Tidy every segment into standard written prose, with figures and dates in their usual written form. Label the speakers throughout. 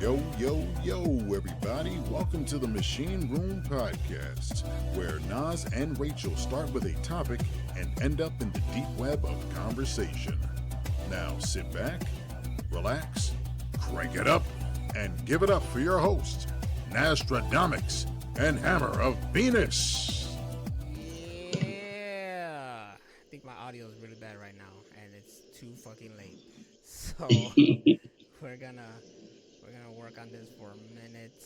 Speaker 1: Yo, everybody. Welcome to the Machine Room Podcast, where Nas and Rachel start with a topic and end up in the deep web of conversation. Now sit back, relax, crank it up, and give it up for your hosts, Naztradamix and Hammer of Venus.
Speaker 2: Yeah. I think my audio is really bad right now, and it's too fucking late. So we're gonna work on this for a minute.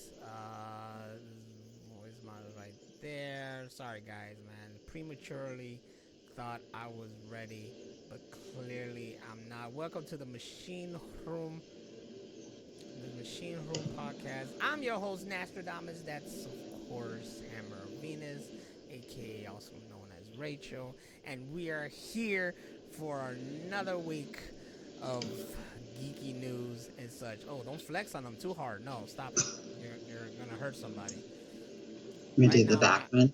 Speaker 2: Voice model right there. Sorry guys, man. Prematurely thought I was ready, but clearly I'm not. Welcome to the Machine Room Podcast. I'm your host, Naztradamix. That's, of course, Hammer of Venus, aka also known as Rachel. And we are here for another week of geeky news and such. Oh, don't flex on them too hard. No, stop it. You're going to hurt somebody.
Speaker 3: Let me do the back one.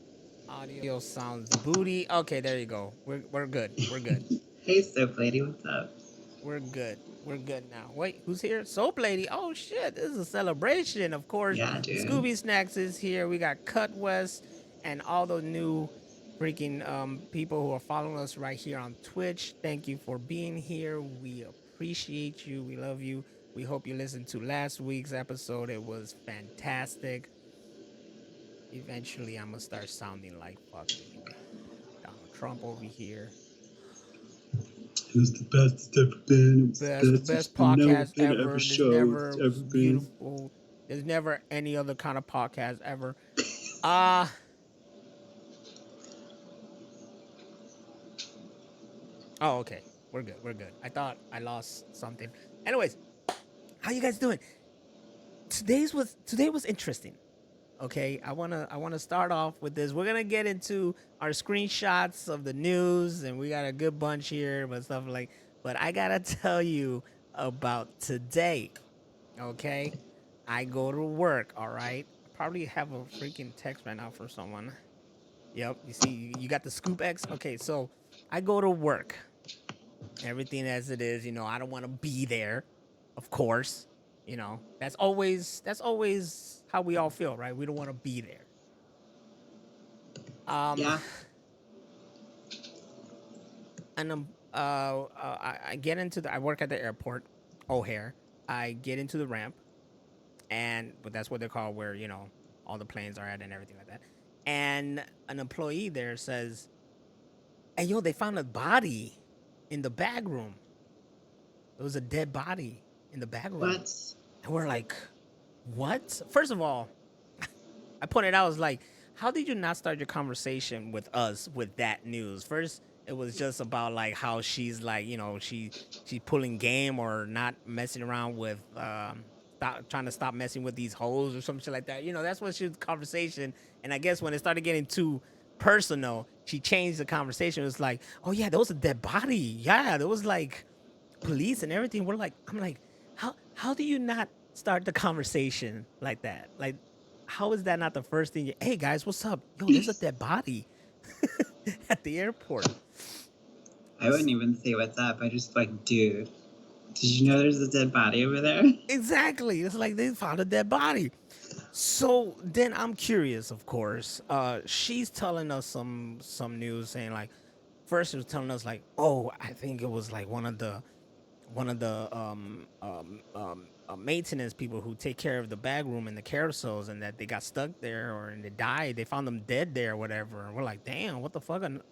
Speaker 2: Audio sounds booty. Okay, there you go. We're good. We're good.
Speaker 3: Hey, Soap Lady, what's up?
Speaker 2: We're good. We're good now. Wait, who's here? Soap Lady. Oh shit, this is a celebration. Of course,
Speaker 3: Yeah, dude.
Speaker 2: Scooby Snacks is here. We got Cut West and all the new freaking people who are following us right here on Twitch. Thank you for being here. We appreciate you. We love you. We hope you listened to last week's episode. It was fantastic. Eventually, I'm gonna start sounding like fucking Donald Trump over here.
Speaker 3: It was the best it's ever been.
Speaker 2: The best podcast ever.
Speaker 3: There's never been.
Speaker 2: Beautiful. There's never any other kind of podcast ever. Oh, okay. We're good. I thought I lost something. Anyways, how you guys doing? Today was interesting. Okay, I wanna start off with this. We're gonna get into our screenshots of the news, and we got a good bunch here, but stuff like. But I gotta tell you about today. Okay, I go to work. All right, probably have a freaking text right now for someone. Yep, you see, you got the Scoop X. Okay, so I go to work. Everything as it is. I don't want to be there, of course. That's always how we all feel, right? We don't want to be there.
Speaker 3: Yeah.
Speaker 2: And I get into I work at the airport, O'Hare. I get into the ramp, but that's what they call where all the planes are at and everything like that. And an employee there says, "Hey, yo, they found a body in the bag room. There was a dead body in the bag room."
Speaker 3: What?
Speaker 2: And we're like, what? First of all, I pointed out, I was like, how did you not start your conversation with us with that news? First, it was just about like how she's like, she's pulling game or not messing around with, trying to stop messing with these hoes or some shit like that. That's what she was conversation. And I guess when it started getting too personal, she changed the conversation. It was like, oh yeah, there was a dead body. Yeah, there was like police and everything. I'm like, how do you not start the conversation like that? Like, how is that not the first thing? Hey guys, what's up? Yo, there's a dead body at the airport.
Speaker 3: I wouldn't even say what's up. I just like, dude, did you know there's a dead body over there?
Speaker 2: Exactly. It's like they found a dead body. So then I'm curious, of course. She's telling us some news saying like, first she was telling us like, oh, I think it was like one of the maintenance people who take care of the bag room and the carousels, and that they got stuck there and they died. They found them dead there or whatever. And we're like, damn, what the fuck, an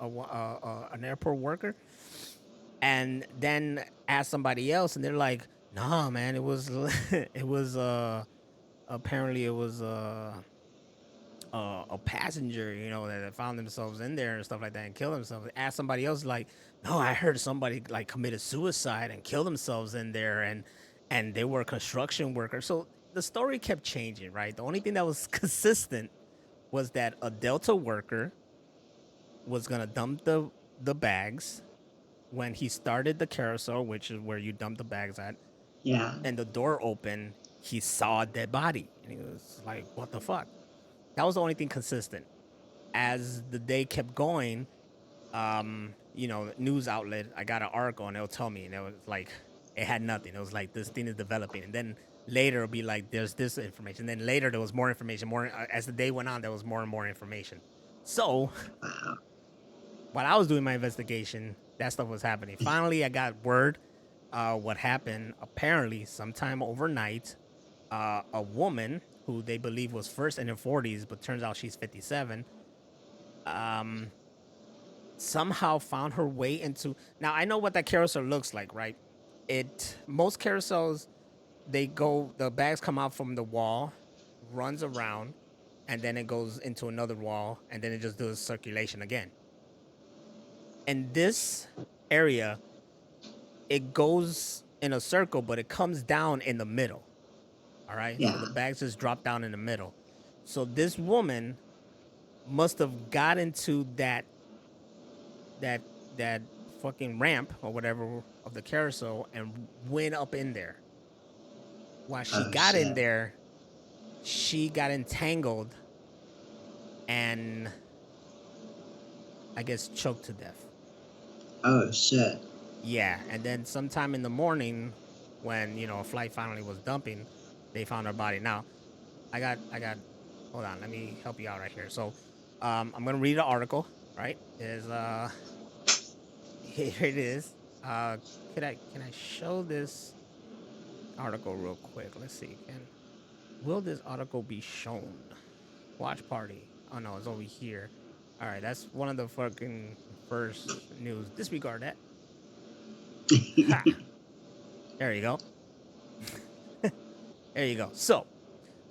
Speaker 2: airport worker? And then ask somebody else, and they're like, nah, man, it was apparently it was a passenger, that found themselves in there and stuff like that and killed themselves. Ask somebody else, like, no, I heard somebody like committed suicide and killed themselves in there, and they were construction workers. So the story kept changing, right? The only thing that was consistent was that a Delta worker was gonna dump the bags when he started the carousel, which is where you dump the bags at.
Speaker 3: Yeah.
Speaker 2: And the door opened, he saw a dead body, and he was like, what the fuck? That was the only thing consistent. As the day kept going, news outlet, I got an article and it'll tell me, and it was like, it had nothing. It was like, this thing is developing. And then Later, it'll be like there's this information. Then later, there was more information. More as the day went on, there was more and more information. So
Speaker 3: Wow.
Speaker 2: while I was doing my investigation, that stuff was happening. Finally, I got word what happened. Apparently, sometime overnight, a woman who they believe was first in her 40s, but turns out she's 57, um, somehow found her way into. Now I know what that carousel looks like, right? Most carousels, the bags come out from the wall, runs around, and then it goes into another wall, and then it just does circulation again. And this area, it goes in a circle, but it comes down in the middle. All right. So
Speaker 3: Yeah.
Speaker 2: the bags just drop down in the middle. So this woman must have got into that that fucking ramp or whatever of the carousel and went up in there. While she
Speaker 3: Oh,
Speaker 2: got in
Speaker 3: shit.
Speaker 2: there, she got entangled and I guess choked to death.
Speaker 3: Oh, shit.
Speaker 2: Yeah, and then sometime in the morning, when a flight finally was dumping, they found her body. Now, I got. Hold on, let me help you out right here. So, I'm gonna read the article. Right? Is here it is. Can I show this article real quick? Let's see. Will this article be shown? Watch party. Oh no, it's over here. All right, that's one of the fucking first news. Disregard that. Ha. There you go. There you go. So,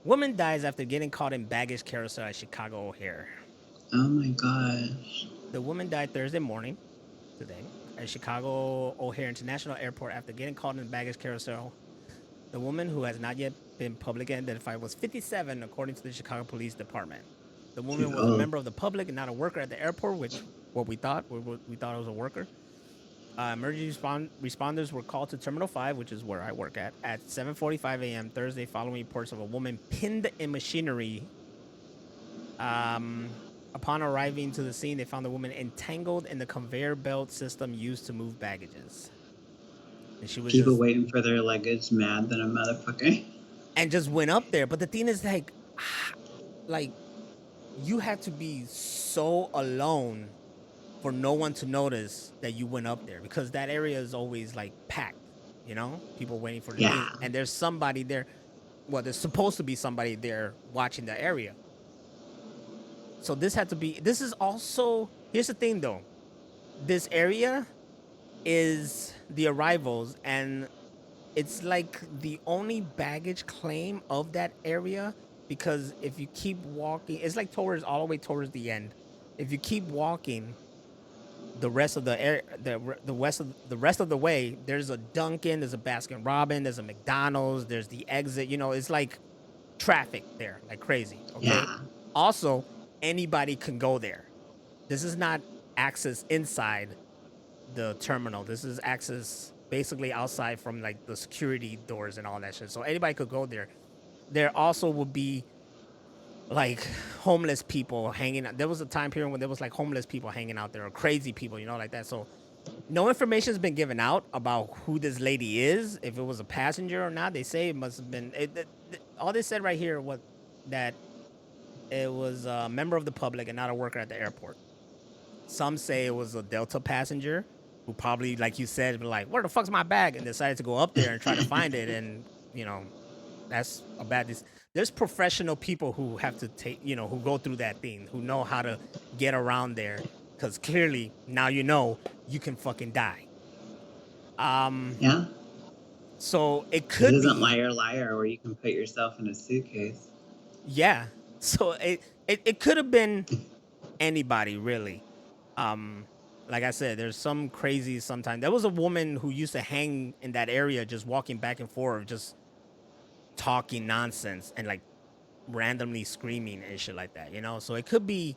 Speaker 2: woman dies after getting caught in baggage carousel at Chicago O'Hare.
Speaker 3: Oh my gosh.
Speaker 2: The woman died Thursday morning, today, at Chicago O'Hare International Airport after getting caught in baggage carousel. The woman, who has not yet been publicly identified, was 57, according to the Chicago Police Department. The woman was a member of the public and not a worker at the airport, which what we thought. We thought it was a worker. Emergency responders were called to Terminal 5, which is where I work at 7:45 a.m. Thursday following reports of a woman pinned in machinery. Upon arriving to the scene, they found the woman entangled in the conveyor belt system used to move baggages. And she was
Speaker 3: People waiting for their luggage mad than a motherfucker.
Speaker 2: And just went up there. But the thing is, like you had to be so alone for no one to notice that you went up there, because that area is always like packed, people waiting for the thing. And there's somebody there. Well, there's supposed to be somebody there watching the area. So this is also, here's the thing though. This area is the arrivals, and it's like the only baggage claim of that area, because if you keep walking, it's like all the way towards the end. If you keep walking, the rest of the rest of the way, there's a Dunkin', there's a Baskin Robbins, there's a McDonald's, there's the exit. It's like traffic there, like crazy. Okay.
Speaker 3: Yeah.
Speaker 2: Also, anybody can go there. This is not access inside the terminal. This is access basically outside from like the security doors and all that shit. So anybody could go there. There also would be like homeless people hanging out. There was a time period when there was like homeless people hanging out there, or crazy people, like that. So no information has been given out about who this lady is, if it was a passenger or not. They say it must have been. All they said right here was that it was a member of the public and not a worker at the airport. Some say it was a Delta passenger who probably, like you said, be like, where the fuck's my bag? And decided to go up there and try to find it. And, that's a bad... There's professional people who have to take, who go through that thing, who know how to get around there. Because clearly, now you can fucking die.
Speaker 3: Yeah.
Speaker 2: So it could be...
Speaker 3: It isn't liar, where you can put yourself in a suitcase.
Speaker 2: Yeah. So it could have been anybody, really. Like I said, there's some crazy sometimes. There was a woman who used to hang in that area, just walking back and forth, just talking nonsense and like randomly screaming and shit like that, So it could be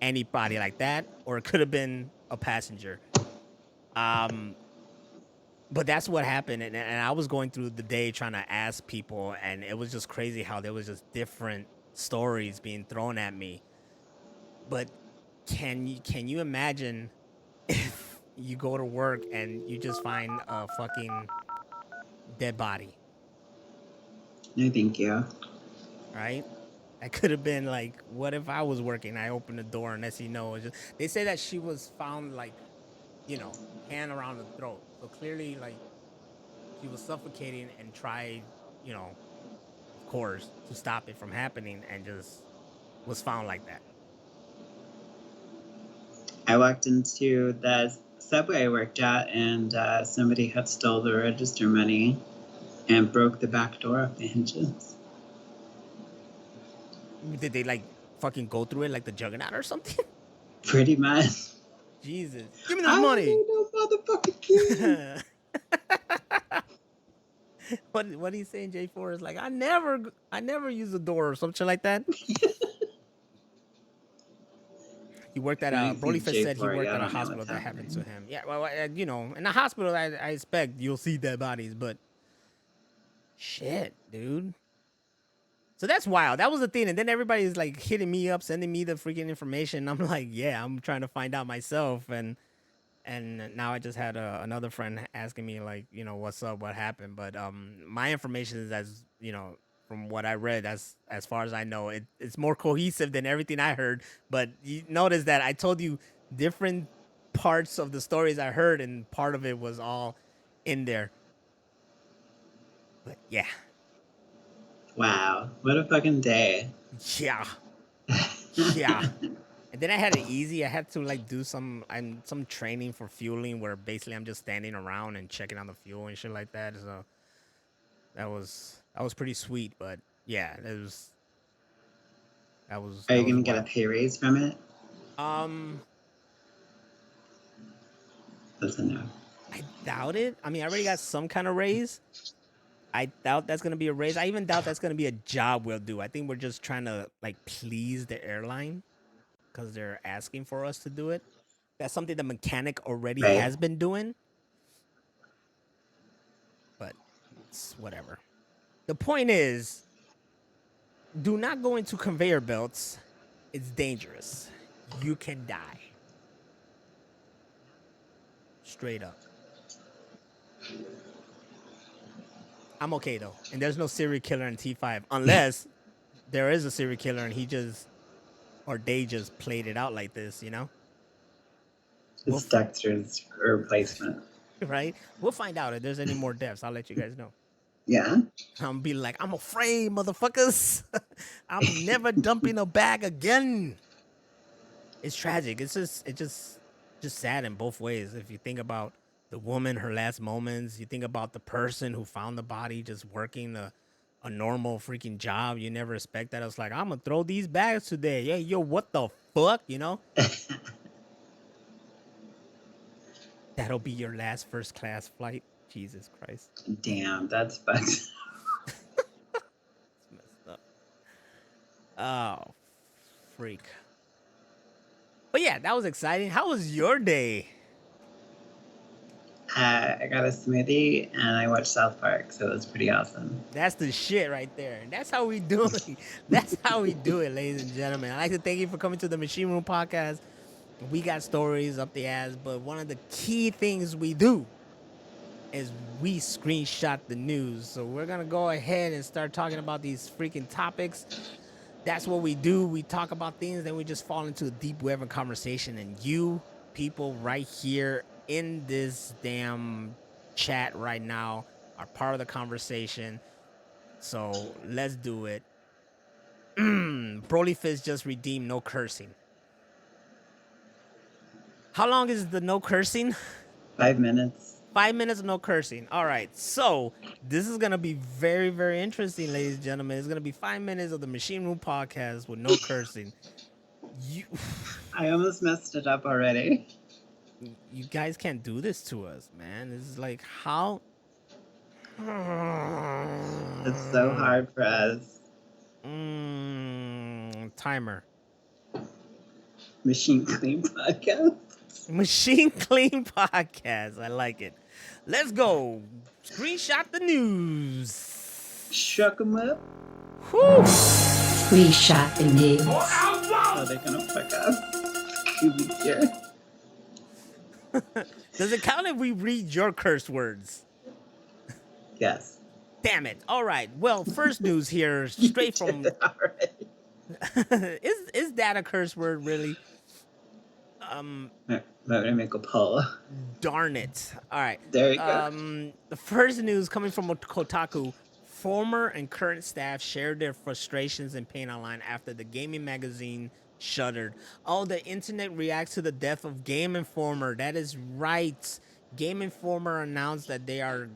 Speaker 2: anybody like that, or it could have been a passenger. But that's what happened, and I was going through the day trying to ask people, and it was just crazy how there was just different stories being thrown at me. But can you imagine if you go to work and you just find a fucking dead body?
Speaker 3: No, thank you.
Speaker 2: Right? That could have been like, what if I was working? I opened the door and next thing you know, they say that she was found like, hand around the throat. So clearly, like, she was suffocating and tried, of course, to stop it from happening and just was found like that.
Speaker 3: I walked into the subway I worked at, and somebody had stole the register money and broke the back door off the hinges.
Speaker 2: Did they like fucking go through it like the Juggernaut or something?
Speaker 3: Pretty much.
Speaker 2: Jesus, give me this money.
Speaker 3: No motherfucking key.
Speaker 2: What he's saying, J4 is like, I never use a door or something like that. He worked at Broly Fest said he worked at a hospital that happened to him. Yeah, well, in a hospital, I expect you'll see dead bodies, but shit, dude. So that's wild. That was the thing, and then everybody's like hitting me up, sending me the freaking information. I'm like, yeah, I'm trying to find out myself, and now I just had another friend asking me like, what's up, what happened, but my information is as from what I read, as far as I know, it's more cohesive than everything I heard. But you notice that I told you different parts of the stories I heard, and part of it was all in there. But yeah.
Speaker 3: Wow, what a fucking day.
Speaker 2: Yeah. Yeah. And then I had it easy. I had to like do some training for fueling where basically I'm just standing around and checking on the fuel and shit like that. So that was pretty sweet, but yeah, that was
Speaker 3: Are you gonna get a pay raise from it? That's a no.
Speaker 2: I doubt it. I mean, I already got some kind of raise. I doubt that's gonna be a raise. I even doubt that's gonna be a job we'll do. I think we're just trying to like please the airline because they're asking for us to do it. That's something the mechanic already has been doing. But it's whatever. The point is, do not go into conveyor belts. It's dangerous. You can die. Straight up. I'm okay though. And there's no serial killer in T5 unless there is a serial killer and they just played it out like this,
Speaker 3: It's Dexter's replacement.
Speaker 2: Right? We'll find out if there's any more deaths. I'll let you guys know.
Speaker 3: Yeah.
Speaker 2: I'm be like, I'm afraid, motherfuckers. I'm never dumping a bag again. It's tragic. It's just sad in both ways. If you think about the woman, her last moments, you think about the person who found the body just working a normal freaking job. You never expect that. I was like, I'm gonna throw these bags today. Yeah, yo, what the fuck, That'll be your last first class flight. Jesus Christ.
Speaker 3: Damn, that's fucked.
Speaker 2: It's messed up. Oh, freak. But yeah, that was exciting. How was your day?
Speaker 3: I got a smoothie and I watched South Park, so it was pretty awesome.
Speaker 2: That's the shit right there. That's how we do it. That's how we do it, ladies and gentlemen. I'd like to thank you for coming to the Machine Room Podcast. We got stories up the ass, but one of the key things we do is we screenshot the news. So we're going to go ahead and start talking about these freaking topics. That's what we do. We talk about things, then we just fall into a deep web of conversation. And you people right here in this damn chat right now are part of the conversation. So let's do it. Broly Fist just redeemed no cursing. How long is the no cursing?
Speaker 3: 5 minutes.
Speaker 2: 5 minutes of no cursing. All right. So this is going to be very, very interesting, ladies and gentlemen. It's going to be 5 minutes of the Machine Room Podcast with no cursing.
Speaker 3: I almost messed it up already.
Speaker 2: You guys can't do this to us, man. This is like, how?
Speaker 3: It's so hard for us.
Speaker 2: Timer.
Speaker 3: Machine Clean Podcast.
Speaker 2: Machine Clean Podcast. I like it. Let's go. Screenshot the news.
Speaker 3: Shuck 'em up.
Speaker 2: Whew.
Speaker 4: Screenshot the news.
Speaker 3: Oh, they're gonna fuck up. You be here.
Speaker 2: Does it count if we read your curse words?
Speaker 3: Yes.
Speaker 2: Damn it. All right. Well, first news here, straight
Speaker 3: You did
Speaker 2: from.
Speaker 3: it already.
Speaker 2: Is that a curse word, really?
Speaker 3: Let me make a poll.
Speaker 2: Darn it. All right.
Speaker 3: There you go.
Speaker 2: The first news coming from Kotaku. Former and current staff shared their frustrations and pain online after the gaming magazine shuttered. Oh, the internet reacts to the death of Game Informer. That is right. Game Informer announced that they are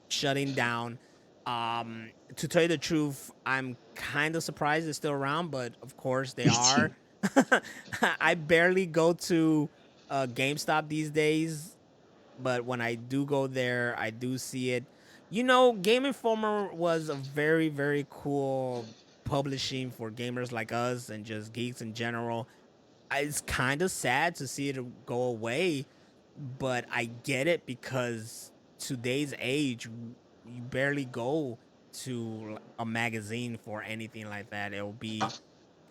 Speaker 2: shutting down. To tell you the truth, I'm kind of surprised they're still around, but of course they
Speaker 3: Me
Speaker 2: are.
Speaker 3: too.
Speaker 2: I barely go to GameStop these days, but when I do go there, I do see it. You know, Game Informer was a very, very cool publishing for gamers like us and just geeks in general. It's kind of sad to see it go away, but I get it because today's age, you barely go to a magazine for anything like that. It'll be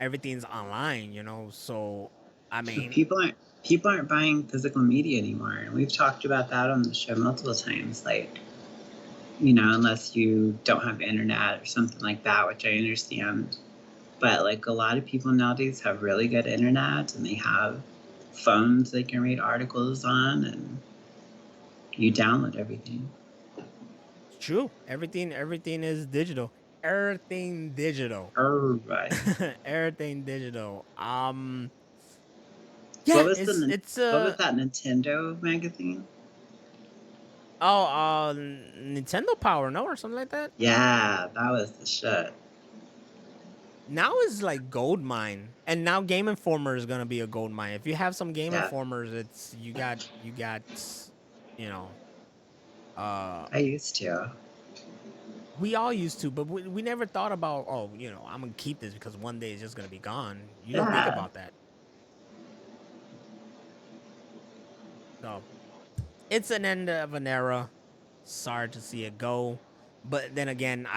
Speaker 2: everything's online, you know. So, I
Speaker 3: But
Speaker 2: mean,
Speaker 3: people aren't buying physical media anymore, and we've talked about that on the show multiple times. Like, unless you don't have internet or something like that, which I understand. But like a lot of people nowadays have really good internet, and they have phones they can read articles on, and you download everything.
Speaker 2: it's true. Everything is digital. Everything digital.
Speaker 3: Right.
Speaker 2: Everything digital.
Speaker 3: What
Speaker 2: Yeah,
Speaker 3: was
Speaker 2: it's
Speaker 3: what was that Nintendo magazine?
Speaker 2: Nintendo Power, no, or something like that.
Speaker 3: Yeah, that was the shit.
Speaker 2: Now it's like gold mine, and now Game Informer is gonna be a gold mine. If you have some Game
Speaker 3: Yeah,
Speaker 2: Informers, it's you got, you know, uh,
Speaker 3: I used to.
Speaker 2: we all used to, but we never thought about, oh, I'm gonna keep this because one day it's just gonna be gone. You don't think
Speaker 3: Yeah.
Speaker 2: about that. So it's an end of an era. Sorry to see it go, but then again,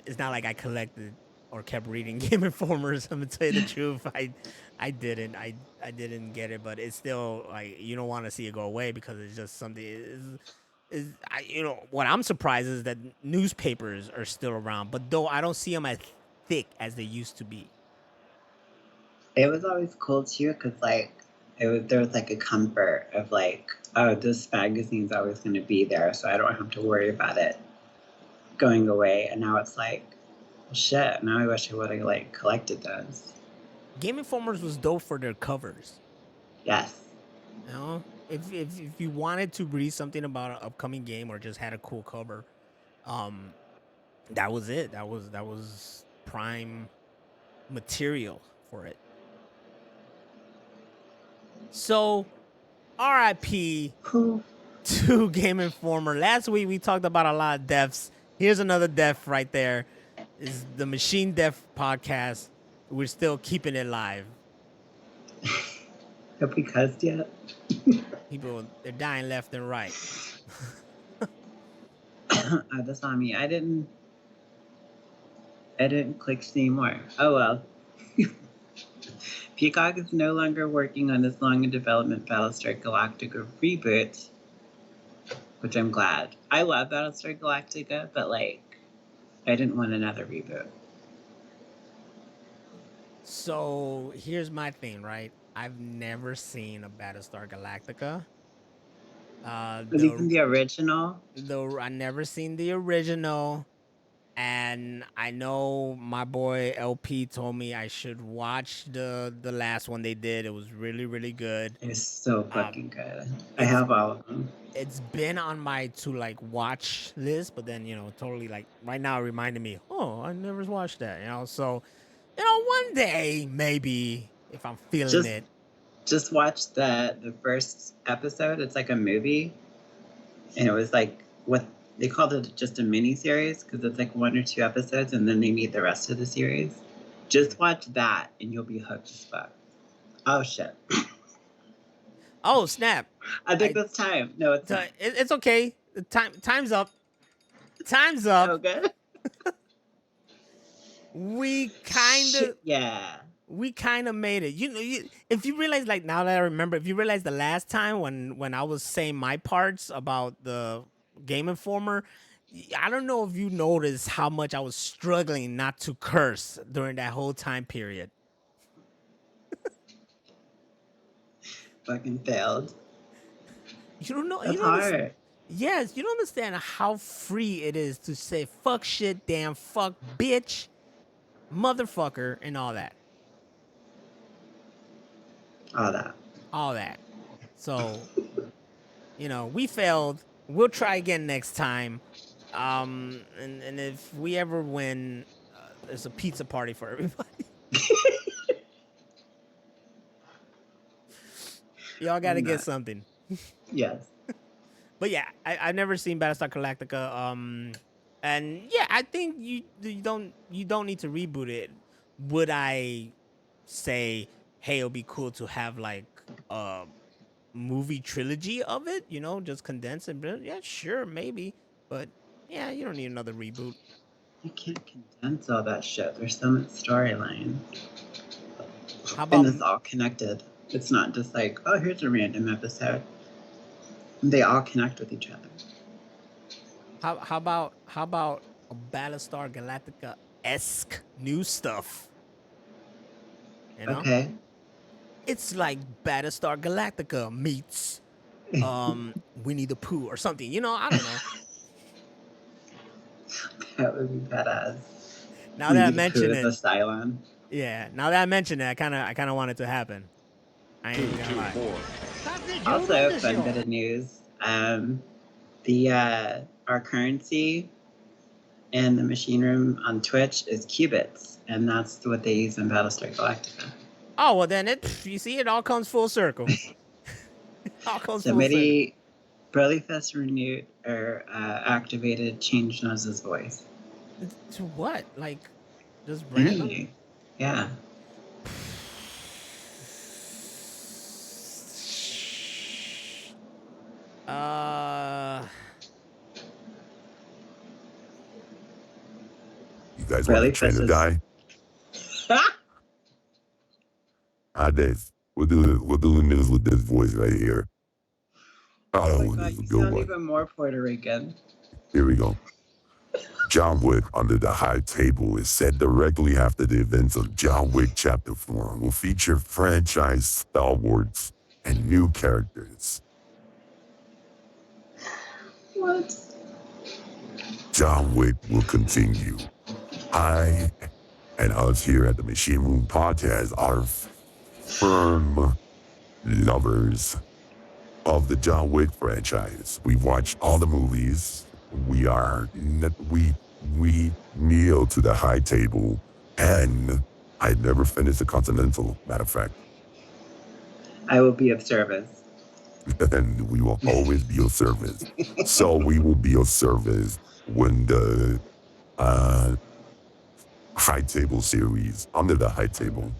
Speaker 2: it's not like I collected or kept reading Game Informers. I'm gonna tell you the truth. I didn't. I didn't get it, but it's still like you don't want to see it go away because it's just something. What I'm surprised is that newspapers are still around, but though I don't see them as thick as they used to be.
Speaker 3: It was always cool too, because like there was like a comfort of like, oh, this magazine's always going to be there, so I don't have to worry about it going away. And now it's like, well, shit. Now I wish I would have like collected those.
Speaker 2: Game Informers was dope for their covers.
Speaker 3: Yes.
Speaker 2: You know, if you wanted to read something about an upcoming game or just had a cool cover, um, that was it. That was prime material for it. So, R.I.P.
Speaker 3: Who?
Speaker 2: to Game Informer. Last week we talked about a lot of deaths. Here's another death right there. Is the Machine Death podcast. We're still keeping it live.
Speaker 3: Have we cussed yet?
Speaker 2: People, they're dying left and right.
Speaker 3: That's on me. I didn't click see more. Oh well. Peacock is no longer working on this long in development Battlestar Galactica reboot, which I'm glad. I love Battlestar Galactica, but like, I didn't want another reboot.
Speaker 2: So here's my thing, right? I've never seen a Battlestar Galactica.
Speaker 3: Even the original.
Speaker 2: Though I never seen the original, and I know my boy LP told me I should watch the last one they did. It was really really good.
Speaker 3: It's so fucking good. I
Speaker 2: it's
Speaker 3: have all of them.
Speaker 2: it's been on my to like watch list, but then totally like right now it reminded me, oh, I never watched that. So one day maybe if I'm feeling
Speaker 3: Just
Speaker 2: it.
Speaker 3: just watch the first episode. It's like a movie, and it was like what they called it, just a mini series, because it's like 1 or 2 episodes, and then they meet the rest of the series. Just watch that, and you'll be hooked as fuck. Oh shit!
Speaker 2: Oh snap!
Speaker 3: I think that's time. No, it's not.
Speaker 2: It's okay. Time's up. Time's up.
Speaker 3: Okay.
Speaker 2: We kind of made it. If you realize, like now that I remember, if you realize the last time when I was saying my parts about the Game Informer, I don't know if you noticed how much I was struggling not to curse during that whole time period.
Speaker 3: Fucking failed.
Speaker 2: You don't know. You
Speaker 3: That's
Speaker 2: don't understand.
Speaker 3: hard.
Speaker 2: Yes, you don't understand how free it is to say fuck, shit, damn, fuck, bitch, motherfucker, and all that.
Speaker 3: All that.
Speaker 2: All that. So, we failed. We'll try again next time. And if we ever win, there's a pizza party for everybody. Y'all got to get something.
Speaker 3: Yes.
Speaker 2: But yeah, I've never seen Battlestar Galactica. And yeah, I think you don't need to reboot it. Would I say, hey, it'll be cool to have like a movie trilogy of it? Just condense it. Yeah, sure, maybe. But yeah, you don't need another reboot.
Speaker 3: You can't condense all that shit. There's so much storyline.
Speaker 2: How about
Speaker 3: And it's all connected. It's not just like, oh, here's a random episode. They all connect with each other.
Speaker 2: how about a Battlestar Galactica-esque new stuff?
Speaker 3: Okay.
Speaker 2: It's like Battlestar Galactica meets Winnie the Pooh or something. I don't know.
Speaker 3: That would be badass.
Speaker 2: Now that I mention
Speaker 3: Pooh
Speaker 2: it,
Speaker 3: is a Cylon.
Speaker 2: yeah. Now that I mention it, I kind of want it to happen. I ain't gonna lie.
Speaker 3: Also, fun bit of news. Our currency in the machine room on Twitch is qubits, and that's what they use in Battlestar Galactica.
Speaker 2: Oh well, then you see, it all comes full circle. All comes full circle.
Speaker 3: Somebody, Brolyfest renewed or activated Change Nose's voice.
Speaker 2: To what? Like, just random?
Speaker 3: Yeah.
Speaker 5: You guys want to train a guy? Dave, we're doing this with this voice right here.
Speaker 3: Oh my God, you sound even more Puerto Rican.
Speaker 5: Here we go. John Wick Under the High Table is set directly after the events of John Wick Chapter 4 and will feature franchise stalwarts and new characters.
Speaker 3: What?
Speaker 5: John Wick will continue. I and us here at the Machine Room Podcast are firm lovers of the John Wick franchise. We've watched all the movies. We kneel to the high table, and I never finished the Continental, matter of fact.
Speaker 3: I will be of service.
Speaker 5: And we will always be of service. So we will be of service when the high table series, Under the High Table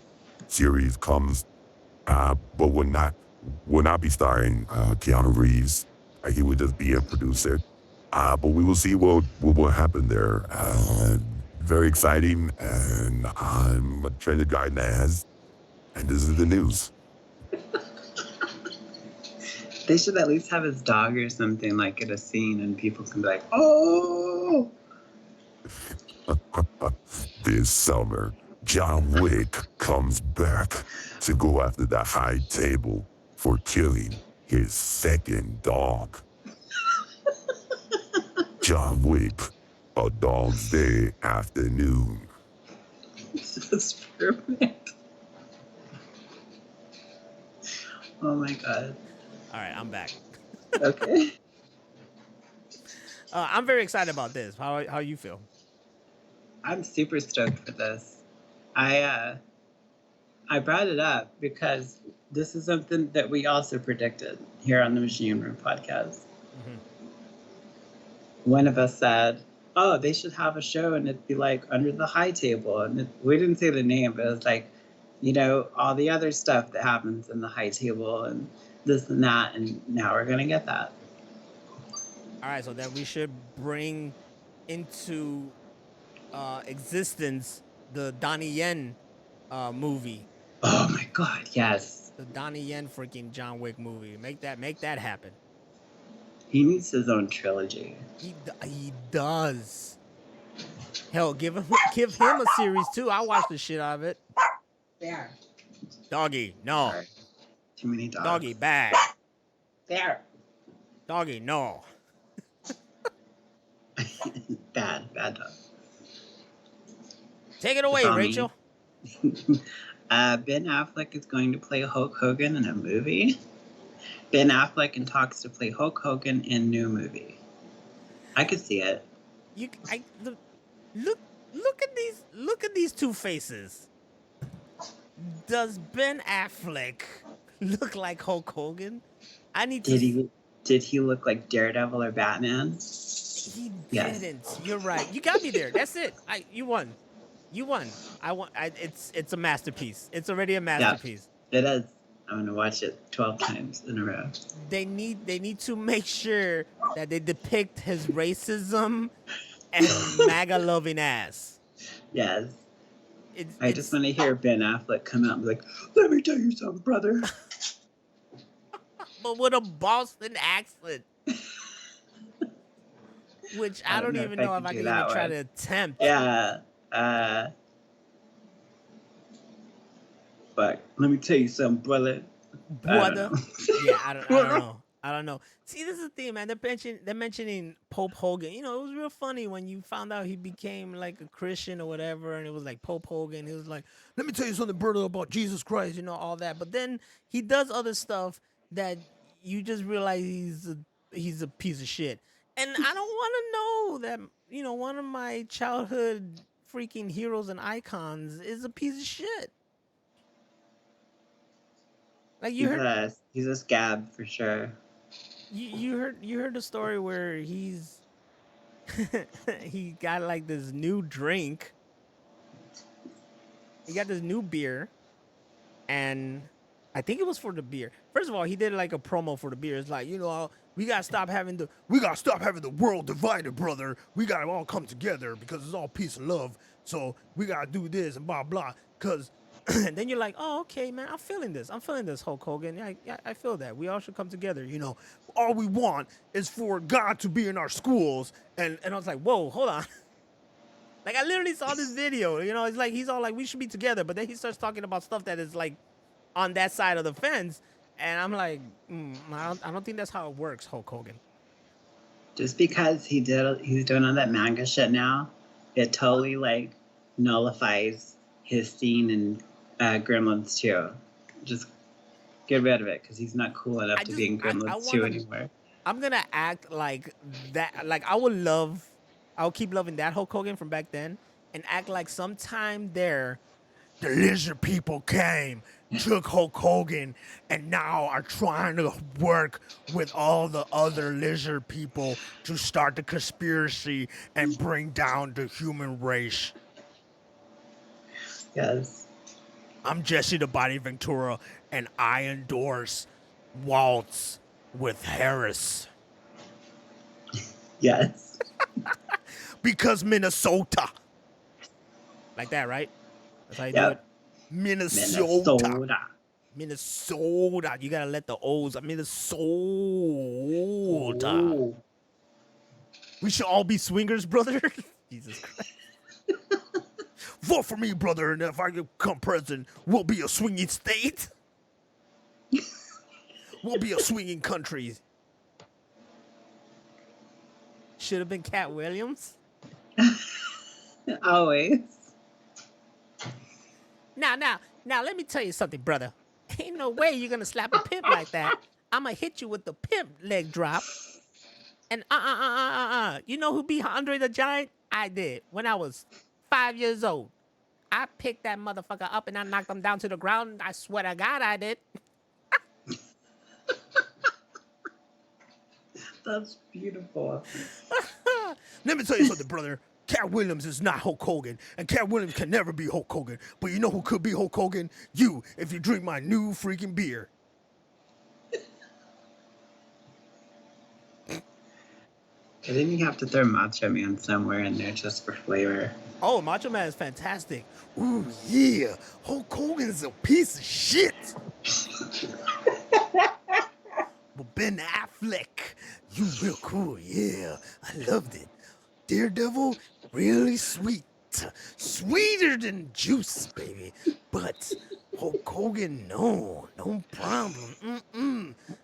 Speaker 5: series comes, but will not be starring Keanu Reeves. He would just be a producer. But we will see what will happen there. Very exciting, and I'm a trained guy, Naz, and this is the news.
Speaker 3: They should at least have his dog or something like at a scene, and people can be like, oh!
Speaker 5: This summer, John Wick comes back to go after the high table for killing his second dog. John Wick, A Dog's Day Afternoon.
Speaker 3: That's perfect. Oh my God.
Speaker 2: All right, I'm back.
Speaker 3: Okay.
Speaker 2: I'm very excited about this. How you feel?
Speaker 3: I'm super stoked for this. I brought it up because this is something that we also predicted here on the Machine Room Podcast.
Speaker 2: Mm-hmm.
Speaker 3: One of us said, oh, they should have a show and it'd be like Under the High Table. And we didn't say the name, but it was like, all the other stuff that happens in the high table and this and that. And now we're going to get that.
Speaker 2: All right, so then we should bring into existence the Donnie Yen movie.
Speaker 3: Oh my God, yes.
Speaker 2: The Donnie Yen freaking John Wick movie. Make that happen.
Speaker 3: He needs his own trilogy.
Speaker 2: He does. Hell, give him a series too. I watch the shit out of it.
Speaker 3: There.
Speaker 2: Doggy, no.
Speaker 3: Sorry. Too many dogs.
Speaker 2: Doggy, bad.
Speaker 3: There.
Speaker 2: Doggy, no.
Speaker 3: Bad dog.
Speaker 2: Take it away, Rachel.
Speaker 3: Ben Affleck is going to play Hulk Hogan in a movie. Ben Affleck in talks to play Hulk Hogan in new movie. I could see it.
Speaker 2: Look at these two faces. Does Ben Affleck look like Hulk Hogan?
Speaker 3: Did he look like Daredevil or Batman?
Speaker 2: He didn't. You're right. You got me there. That's it. You won. It's a masterpiece. It's already a masterpiece.
Speaker 3: Yeah, it is. I'm gonna watch it 12 times in a row.
Speaker 2: They need to make sure that they depict his racism and MAGA loving ass.
Speaker 3: Yes. I just want to hear Ben Affleck come out and be like, "Let me tell you something, brother."
Speaker 2: But with a Boston accent. Which I don't even know if I can even try to attempt.
Speaker 3: Yeah. But let me tell you something, brother.
Speaker 2: Brother. Yeah, I don't know. See, this is the thing, man. They're mentioning Pope Hogan. You know, it was real funny when you found out he became like a Christian or whatever, and it was like Pope Hogan. He was like, "Let me tell you something, brother, about Jesus Christ," you know, all that. But then he does other stuff that you just realize he's a piece of shit. And I don't want to know that, you know, one of my childhood freaking heroes and icons is a piece of shit. Like
Speaker 3: he's a scab for sure.
Speaker 2: You heard the story where he got like this new drink. He got this new beer, and I think it was for the beer. First of all, he did like a promo for the beer. It's like, you know, we gotta stop having the world divided, brother. We gotta all come together because it's all peace and love. So we gotta do this and blah blah. Cause and then you're like, oh, okay, man, I'm feeling this, Hulk Hogan. I feel that. We all should come together, you know. All we want is for God to be in our schools. And I was like, whoa, hold on. Like, I literally saw this video, you know. It's like, he's all like, we should be together. But then he starts talking about stuff that is, like, on that side of the fence. And I'm like, I don't think that's how it works, Hulk Hogan.
Speaker 3: Just because he's doing all that manga shit now, it totally, like, nullifies his scene in Gremlins 2. Just get rid of it because he's not cool enough to be in Gremlins 2 anymore.
Speaker 2: I'm gonna act like that. Like I'll keep loving that Hulk Hogan from back then, and act like sometime there, the lizard people came, took Hulk Hogan, and now are trying to work with all the other lizard people to start the conspiracy and bring down the human race.
Speaker 3: Yes.
Speaker 2: I'm Jesse the Body Ventura, and I endorse Waltz with Harris.
Speaker 3: Yes.
Speaker 2: Because Minnesota. Like that, right? That's how you do it? Minnesota. You gotta let the O's. Minnesota. Ooh. We should all be swingers, brother. Jesus Christ. Vote for me, brother, and if I become president, we'll be a swinging state. We'll be a swinging country. Should have been Cat Williams.
Speaker 3: Always.
Speaker 2: Now, let me tell you something, brother. Ain't no way you're gonna slap a pimp like that. I'm gonna hit you with the pimp leg drop. And You know who beat Andre the Giant? I did when I was 5 years old. I picked that motherfucker up and I knocked him down to the ground. I swear to God, I did.
Speaker 3: That's beautiful.
Speaker 2: Let me tell you something, brother. Cat Williams is not Hulk Hogan, and Cat Williams can never be Hulk Hogan. But you know who could be Hulk Hogan? You, if you drink my new freaking beer.
Speaker 3: I think you have to throw Macho Man somewhere in there just for flavor.
Speaker 2: Oh, Macho Man is fantastic. Ooh, yeah. Hulk Hogan is a piece of shit. But Ben Affleck, You real cool, yeah. I loved it. Daredevil, really sweet. Sweeter than juice, baby. But Hulk Hogan, no problem.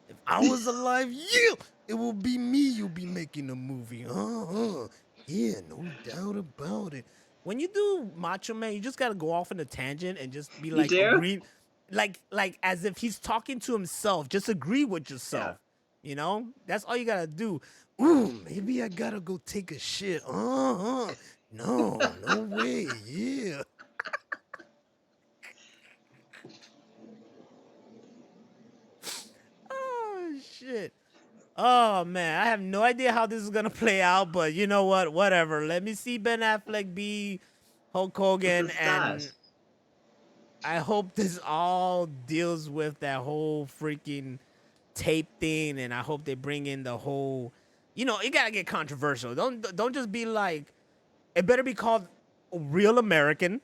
Speaker 2: If I was alive, yeah, it will be me you'll be making a movie. Yeah, no doubt about it. When you do Macho Man, you just gotta go off on a tangent and just be
Speaker 3: You
Speaker 2: like
Speaker 3: do?
Speaker 2: agree, like as if he's talking to himself. Just agree with yourself.
Speaker 3: Yeah.
Speaker 2: You know, that's all you gotta do. Ooh, maybe I gotta go take a shit. No, no way. Yeah. Oh shit. Oh man, I have no idea how this is gonna play out, but you know what? Whatever. Let me see Ben Affleck be Hulk Hogan,
Speaker 3: What's the
Speaker 2: and
Speaker 3: stash?
Speaker 2: I hope this all deals with that whole freaking tape thing, and I hope they bring in the whole. You know, it gotta get controversial. Don't just be like. It better be called Real American,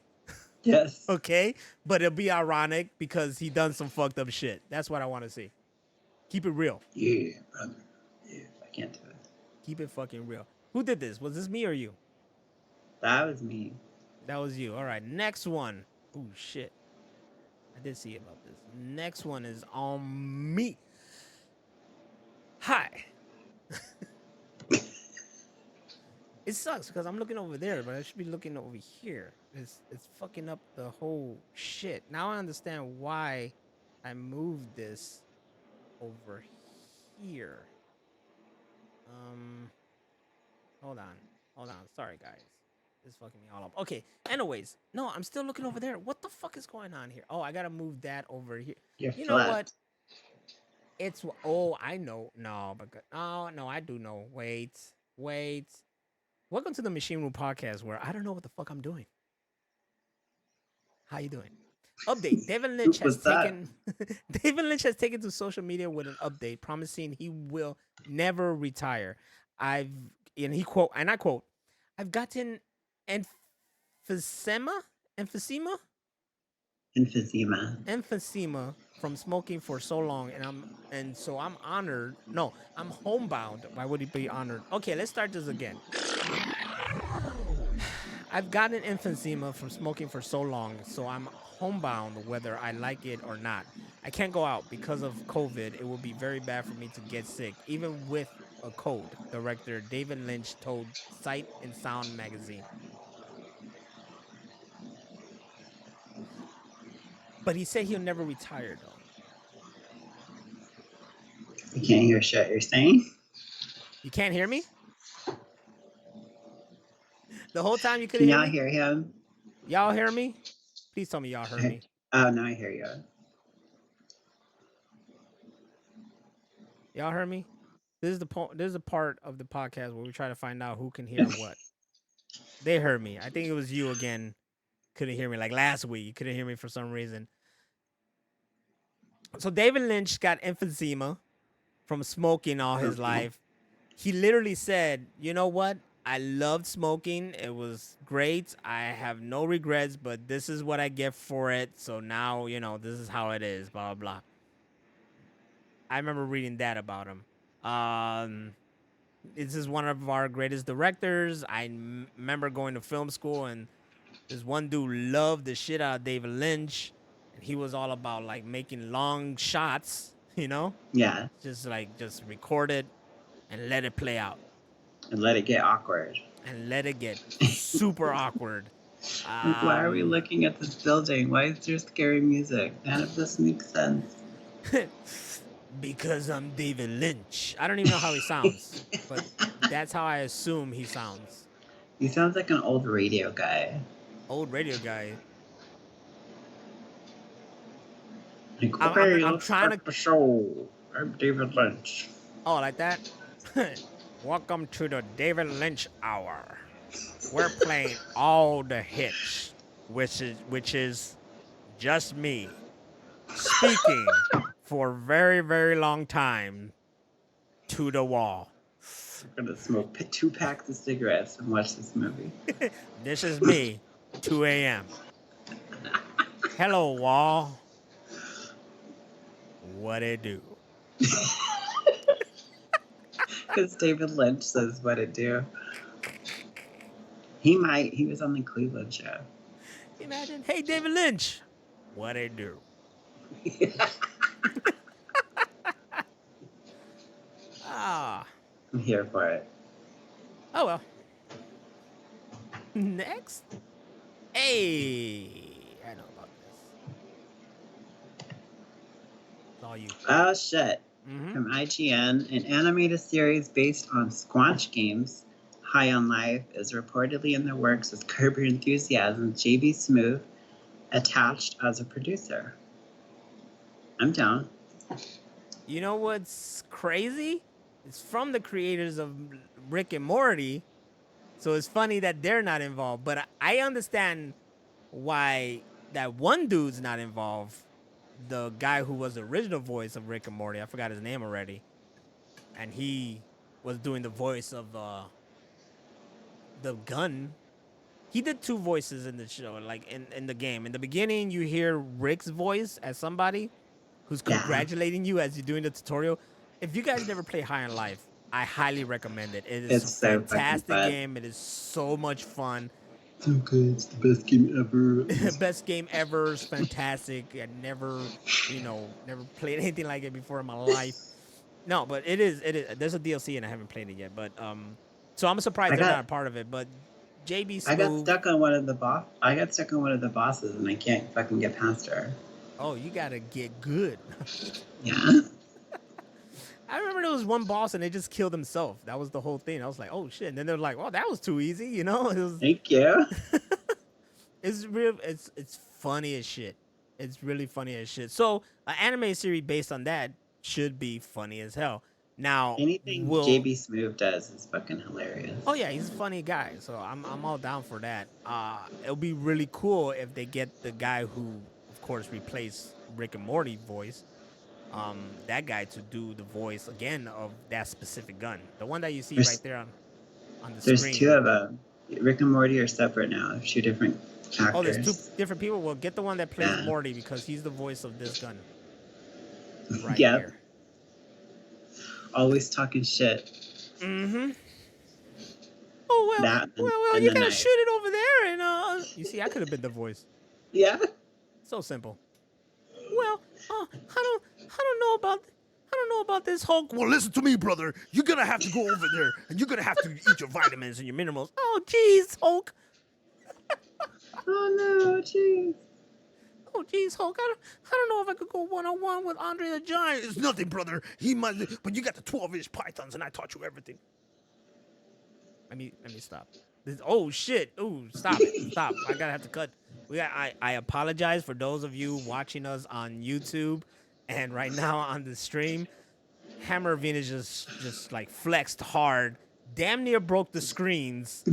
Speaker 3: Yes.
Speaker 2: okay? But it'll be ironic because he done some fucked up shit. That's what I want to see. Keep it real.
Speaker 3: Yeah, brother. Yeah, I can't do it.
Speaker 2: Keep it fucking real. Who did this? Was this me or you?
Speaker 3: That was me.
Speaker 2: That was you. All right, next one. Oh shit. I did see about this. Next one is on me. Hi. It sucks because I'm looking over there, but I should be looking over here. It's fucking up the whole shit. Now I understand why I moved this over here. Hold on. Sorry guys. This is fucking me all up. Okay. Anyways, no, I'm still looking over there. What the fuck is going on here? Oh, I gotta move that over here.
Speaker 3: You're
Speaker 2: You
Speaker 3: flat.
Speaker 2: know what? It's I know. No, but no, I do know. Wait. Welcome to the Machine Room Podcast, where I don't know what the fuck I'm doing. How you doing? Update: David Lynch has
Speaker 3: What's that?
Speaker 2: taken David Lynch has taken to social media with an update, promising he will never retire. I quote, I've gotten emphysema,
Speaker 3: Emphysema.
Speaker 2: emphysema from smoking for so long, and so I'm honored. No, I'm homebound. Why would he be honored? Okay, let's start this again. I've gotten emphysema from smoking for so long, so I'm homebound whether I like it or not. I can't go out because of COVID. It will be very bad for me to get sick, even with a cold, director David Lynch told Sight and Sound magazine. But he said he'll never retire, though.
Speaker 3: You can't hear shit you're saying?
Speaker 2: You can't hear me? The whole time you
Speaker 3: Can
Speaker 2: couldn't hear
Speaker 3: y'all
Speaker 2: me?
Speaker 3: hear him?
Speaker 2: Y'all hear me? Please tell me y'all heard me.
Speaker 3: Oh, now I hear you.
Speaker 2: Y'all heard me? This is the part of the podcast where we try to find out who can hear what. They heard me. I think it was you again. Couldn't hear me like last week. You couldn't hear me for some reason. So David Lynch got emphysema from smoking all his life. He literally said, "You know what? I loved smoking. It was great. I have no regrets, but this is what I get for it. So now, this is how it is, blah, blah, blah." I remember reading that about him. This is one of our greatest directors. I remember going to film school, and this one dude loved the shit out of David Lynch. And he was all about, like, making long shots,
Speaker 3: Yeah.
Speaker 2: Just record it and let it play out.
Speaker 3: And let it get awkward.
Speaker 2: And let it get super awkward.
Speaker 3: Like, why are we looking at this building? Why is there scary music? None of this makes sense.
Speaker 2: Because I'm David Lynch. I don't even know how he sounds, but that's how I assume he sounds.
Speaker 3: He sounds like an old radio guy.
Speaker 2: Old radio guy.
Speaker 3: Like,
Speaker 2: I'm trying to
Speaker 3: the show. I'm David Lynch.
Speaker 2: Oh, like that? Welcome to the David Lynch Hour. We're playing all the hits, which is just me speaking for a very, very long time to the wall.
Speaker 3: We're gonna smoke 2 packs of cigarettes and watch this movie.
Speaker 2: This is me, 2 a.m. Hello, wall. What it do?
Speaker 3: Because David Lynch says what it do. He was on the Cleveland show.
Speaker 2: Imagine, hey, David Lynch, what I do. Ah.
Speaker 3: I'm here for it.
Speaker 2: Oh, well. Next. Hey. I know about this. It's all you.
Speaker 3: Oh, shit.
Speaker 2: Mm-hmm.
Speaker 3: From IGN, an animated series based on Squanch games, High on Life, is reportedly in the works with Curb Your Enthusiasm's JB Smoove attached as a producer. I'm down.
Speaker 2: You know what's crazy? It's from the creators of Rick and Morty, so it's funny that they're not involved. But I understand why that one dude's not involved. The guy who was the original voice of Rick and Morty, I forgot his name already, and he was doing the voice of the gun. He did two voices in the show, like in the game. In the beginning, you hear Rick's voice as somebody who's congratulating you as you're doing the tutorial. If you guys never play High on Life, I highly recommend it. It is a fantastic game. It is so much fun.
Speaker 3: So good. It's the best game ever.
Speaker 2: Best game ever. It's fantastic. I never played anything like it before in my life. No, but it is. There's a DLC and I haven't played it yet. But so I'm surprised they're not a part of it. But JB Smoove,
Speaker 3: I got stuck on one of the bosses and I can't fucking get past her.
Speaker 2: Oh, you gotta get good.
Speaker 3: Yeah.
Speaker 2: I remember there was one boss and they just killed himself. That was the whole thing. I was like, oh shit. And then they're like, oh, that was too easy, you know? It was,
Speaker 3: Thank you.
Speaker 2: it's real. It's funny as shit. It's really funny as shit. So an anime series based on that should be funny as hell. Now
Speaker 3: anything JB Smoove does is fucking hilarious.
Speaker 2: Oh yeah, he's a funny guy. So I'm all down for that. It'll be really cool if they get the guy who, of course, replaced Rick and Morty voice. That guy to do the voice again of that specific gun, the one that you see right there on the screen.
Speaker 3: There's two of them. Rick and Morty are separate now. Two different actors.
Speaker 2: Oh, there's two different people. Well, get the one that plays Morty because he's the voice of this gun. Right here.
Speaker 3: Always talking shit.
Speaker 2: Mm-hmm. Oh well, you gotta shoot it over there, and you see, I could have been the voice.
Speaker 3: Yeah.
Speaker 2: So simple. Well, I don't know about this Hulk. Well, listen to me, brother. You're gonna have to go over there, and you're gonna have to eat your vitamins and your minerals. Oh, jeez, Hulk.
Speaker 3: Oh no, jeez.
Speaker 2: Oh, jeez, Hulk. I don't know if I could go one-on-one with Andre the Giant. It's nothing, brother. He might, but you got the 12-inch pythons, and I taught you everything. Let me stop. Oh shit! Ooh, stop! Stop! I gotta have to cut. I apologize for those of you watching us on YouTube and right now on the stream. HammerOfVenus just like flexed hard, damn near broke the screens.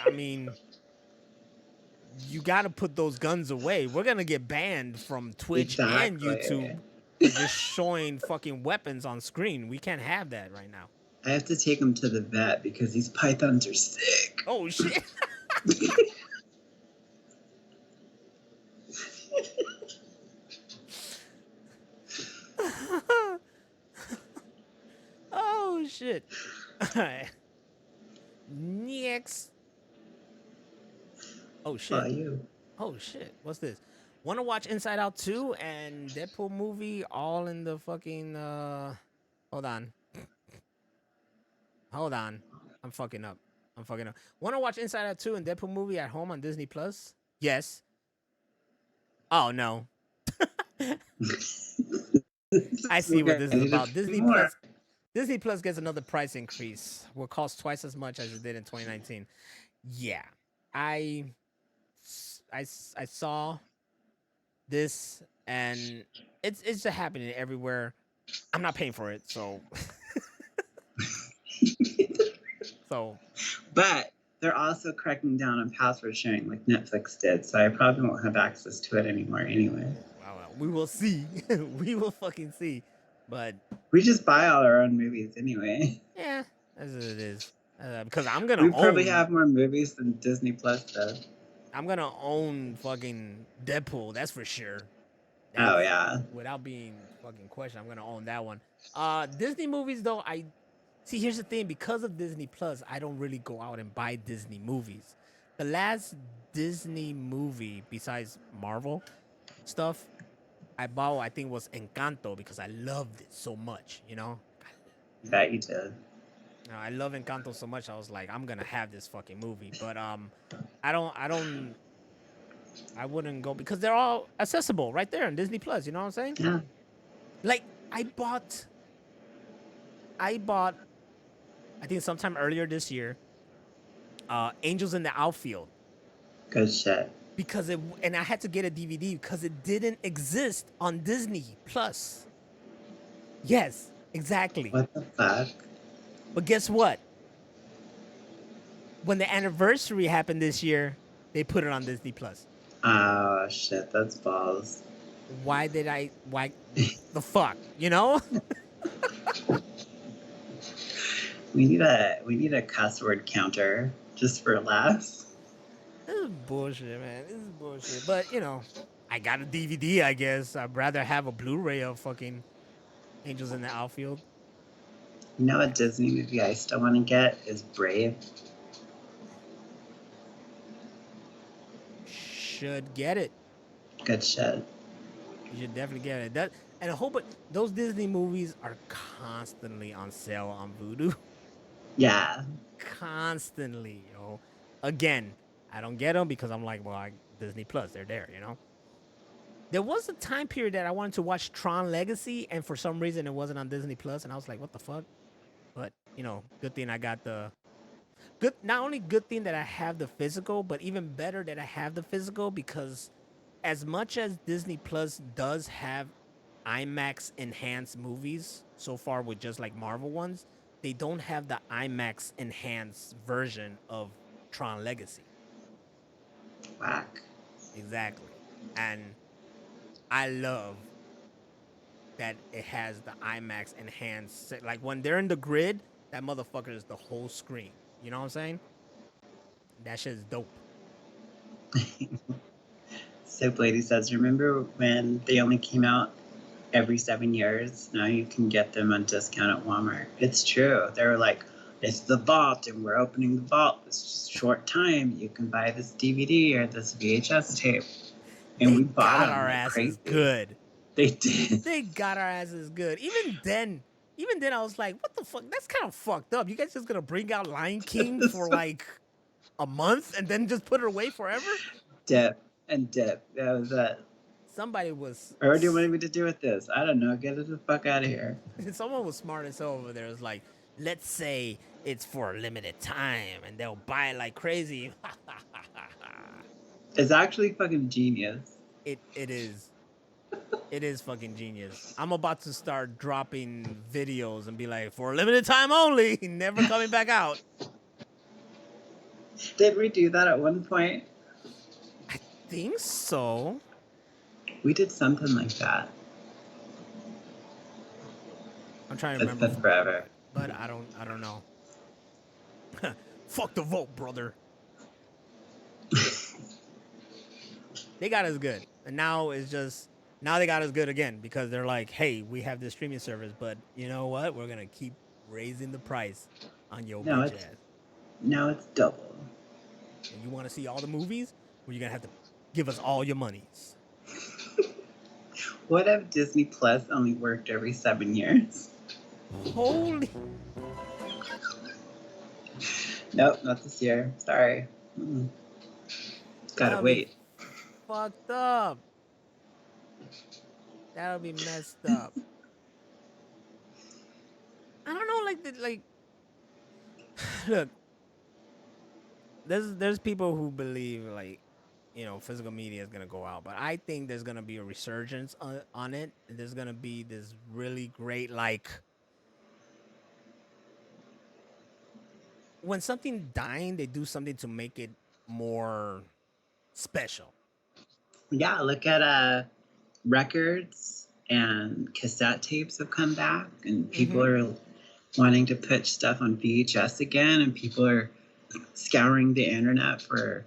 Speaker 2: I mean, you gotta put those guns away. We're gonna get banned from Twitch and YouTube for just showing fucking weapons on screen. We can't have that right now.
Speaker 3: I have to take him to the vet because these pythons are sick.
Speaker 2: Oh shit! Oh shit! All right. Next. Oh shit! Oh shit! What's this? Want to watch Inside Out 2 and Deadpool movie all in the fucking Hold on. I'm fucking up. Want to watch Inside Out 2 and Deadpool movie at home on Disney Plus? Yes. Oh no. I see what this is about. Disney Plus gets another price increase. Will cost twice as much as it did in 2019. Yeah. I saw this and it's just happening everywhere. I'm not paying for it, so
Speaker 3: But they're also cracking down on password sharing like Netflix did, so I probably won't have access to it anymore anyway.
Speaker 2: Well, we will see. We will fucking see. But
Speaker 3: we just buy all our own movies anyway.
Speaker 2: Yeah, as it is. Because I'm gonna.
Speaker 3: We probably have more movies than Disney Plus does.
Speaker 2: I'm gonna own fucking Deadpool. That's for sure.
Speaker 3: Oh yeah.
Speaker 2: Without being fucking questioned, I'm gonna own that one. Disney movies though, See, here's the thing. Because of Disney Plus, I don't really go out and buy Disney movies. The last Disney movie, besides Marvel stuff, I bought, I think, was Encanto because I loved it so much, you know?
Speaker 3: That you did.
Speaker 2: I love Encanto so much, I was like, I'm gonna have this fucking movie. But I wouldn't go because they're all accessible right there on Disney Plus, you know what I'm saying?
Speaker 3: Yeah.
Speaker 2: Like, I bought I think sometime earlier this year, Angels in the Outfield.
Speaker 3: Good shit.
Speaker 2: Because and I had to get a DVD because it didn't exist on Disney Plus. Yes, exactly.
Speaker 3: What the fuck?
Speaker 2: But guess what? When the anniversary happened this year, they put it on Disney Plus.
Speaker 3: Oh shit, that's balls.
Speaker 2: Why the fuck? You know?
Speaker 3: We need a cuss word counter just for laughs.
Speaker 2: This is bullshit, man. This is bullshit. But, you know, I got a DVD, I guess. I'd rather have a Blu-ray of fucking Angels in the Outfield.
Speaker 3: You know what Disney movie I still want to get is Brave.
Speaker 2: Should get it.
Speaker 3: Good shit.
Speaker 2: You should definitely get it. And I hope those Disney movies are constantly on sale on Vudu.
Speaker 3: Yeah.
Speaker 2: Constantly, yo. Again, I don't get them because I'm like, well, Disney Plus, they're there, you know? There was a time period that I wanted to watch Tron Legacy, and for some reason it wasn't on Disney Plus, and I was like, what the fuck? But, you know, good thing I got not only good thing that I have the physical, but even better that I have the physical because as much as Disney Plus does have IMAX enhanced movies so far with just like Marvel ones, they don't have the IMAX enhanced version of Tron Legacy.
Speaker 3: Whack.
Speaker 2: Exactly. And I love that it has the IMAX enhanced. Like when they're in the grid, that motherfucker is the whole screen. You know what I'm saying? That shit is dope.
Speaker 3: Soap Lady says, remember when they only came out every 7 years? Now you can get them on discount at Walmart. It's true. They were like, it's the vault and we're opening the vault this short time. You can buy this DVD or this VHS tape. And we bought
Speaker 2: our asses good.
Speaker 3: They did.
Speaker 2: They got our asses good. Even then I was like, what the fuck? That's kind of fucked up. You guys just gonna bring out Lion King for like a month and then just put it away forever?
Speaker 3: Dip. That was it.
Speaker 2: Somebody was.
Speaker 3: Or what do you want me to do with this? I don't know. Get it the fuck out of here.
Speaker 2: Someone was smart as hell over there. It was like, let's say it's for a limited time and they'll buy it like crazy.
Speaker 3: It's actually fucking genius.
Speaker 2: It is. It is fucking genius. I'm about to start dropping videos and be like, for a limited time only, never coming back out.
Speaker 3: Did we do that at one point?
Speaker 2: I think so.
Speaker 3: We did something like that.
Speaker 2: I'm trying to remember.
Speaker 3: It's been forever.
Speaker 2: But I don't know. Fuck the vote, brother. They got us good. And now they got us good again because they're like, hey, we have this streaming service, but you know what? We're going to keep raising the price on your bitch ass.
Speaker 3: Now it's double.
Speaker 2: And you want to see all the movies? Well, you're going to have to give us all your monies.
Speaker 3: What if Disney Plus only worked every 7 years?
Speaker 2: Holy.
Speaker 3: Nope, not this year. Sorry. Gotta wait.
Speaker 2: Fucked up. That'll be messed up. I don't know, like look, there's people who believe like, you know, physical media is gonna go out, but I think there's gonna be a resurgence on it. And there's gonna be this really great, like, when something dying, they do something to make it more special.
Speaker 3: Yeah, look at records and cassette tapes have come back, and people are wanting to put stuff on VHS again, and people are scouring the internet for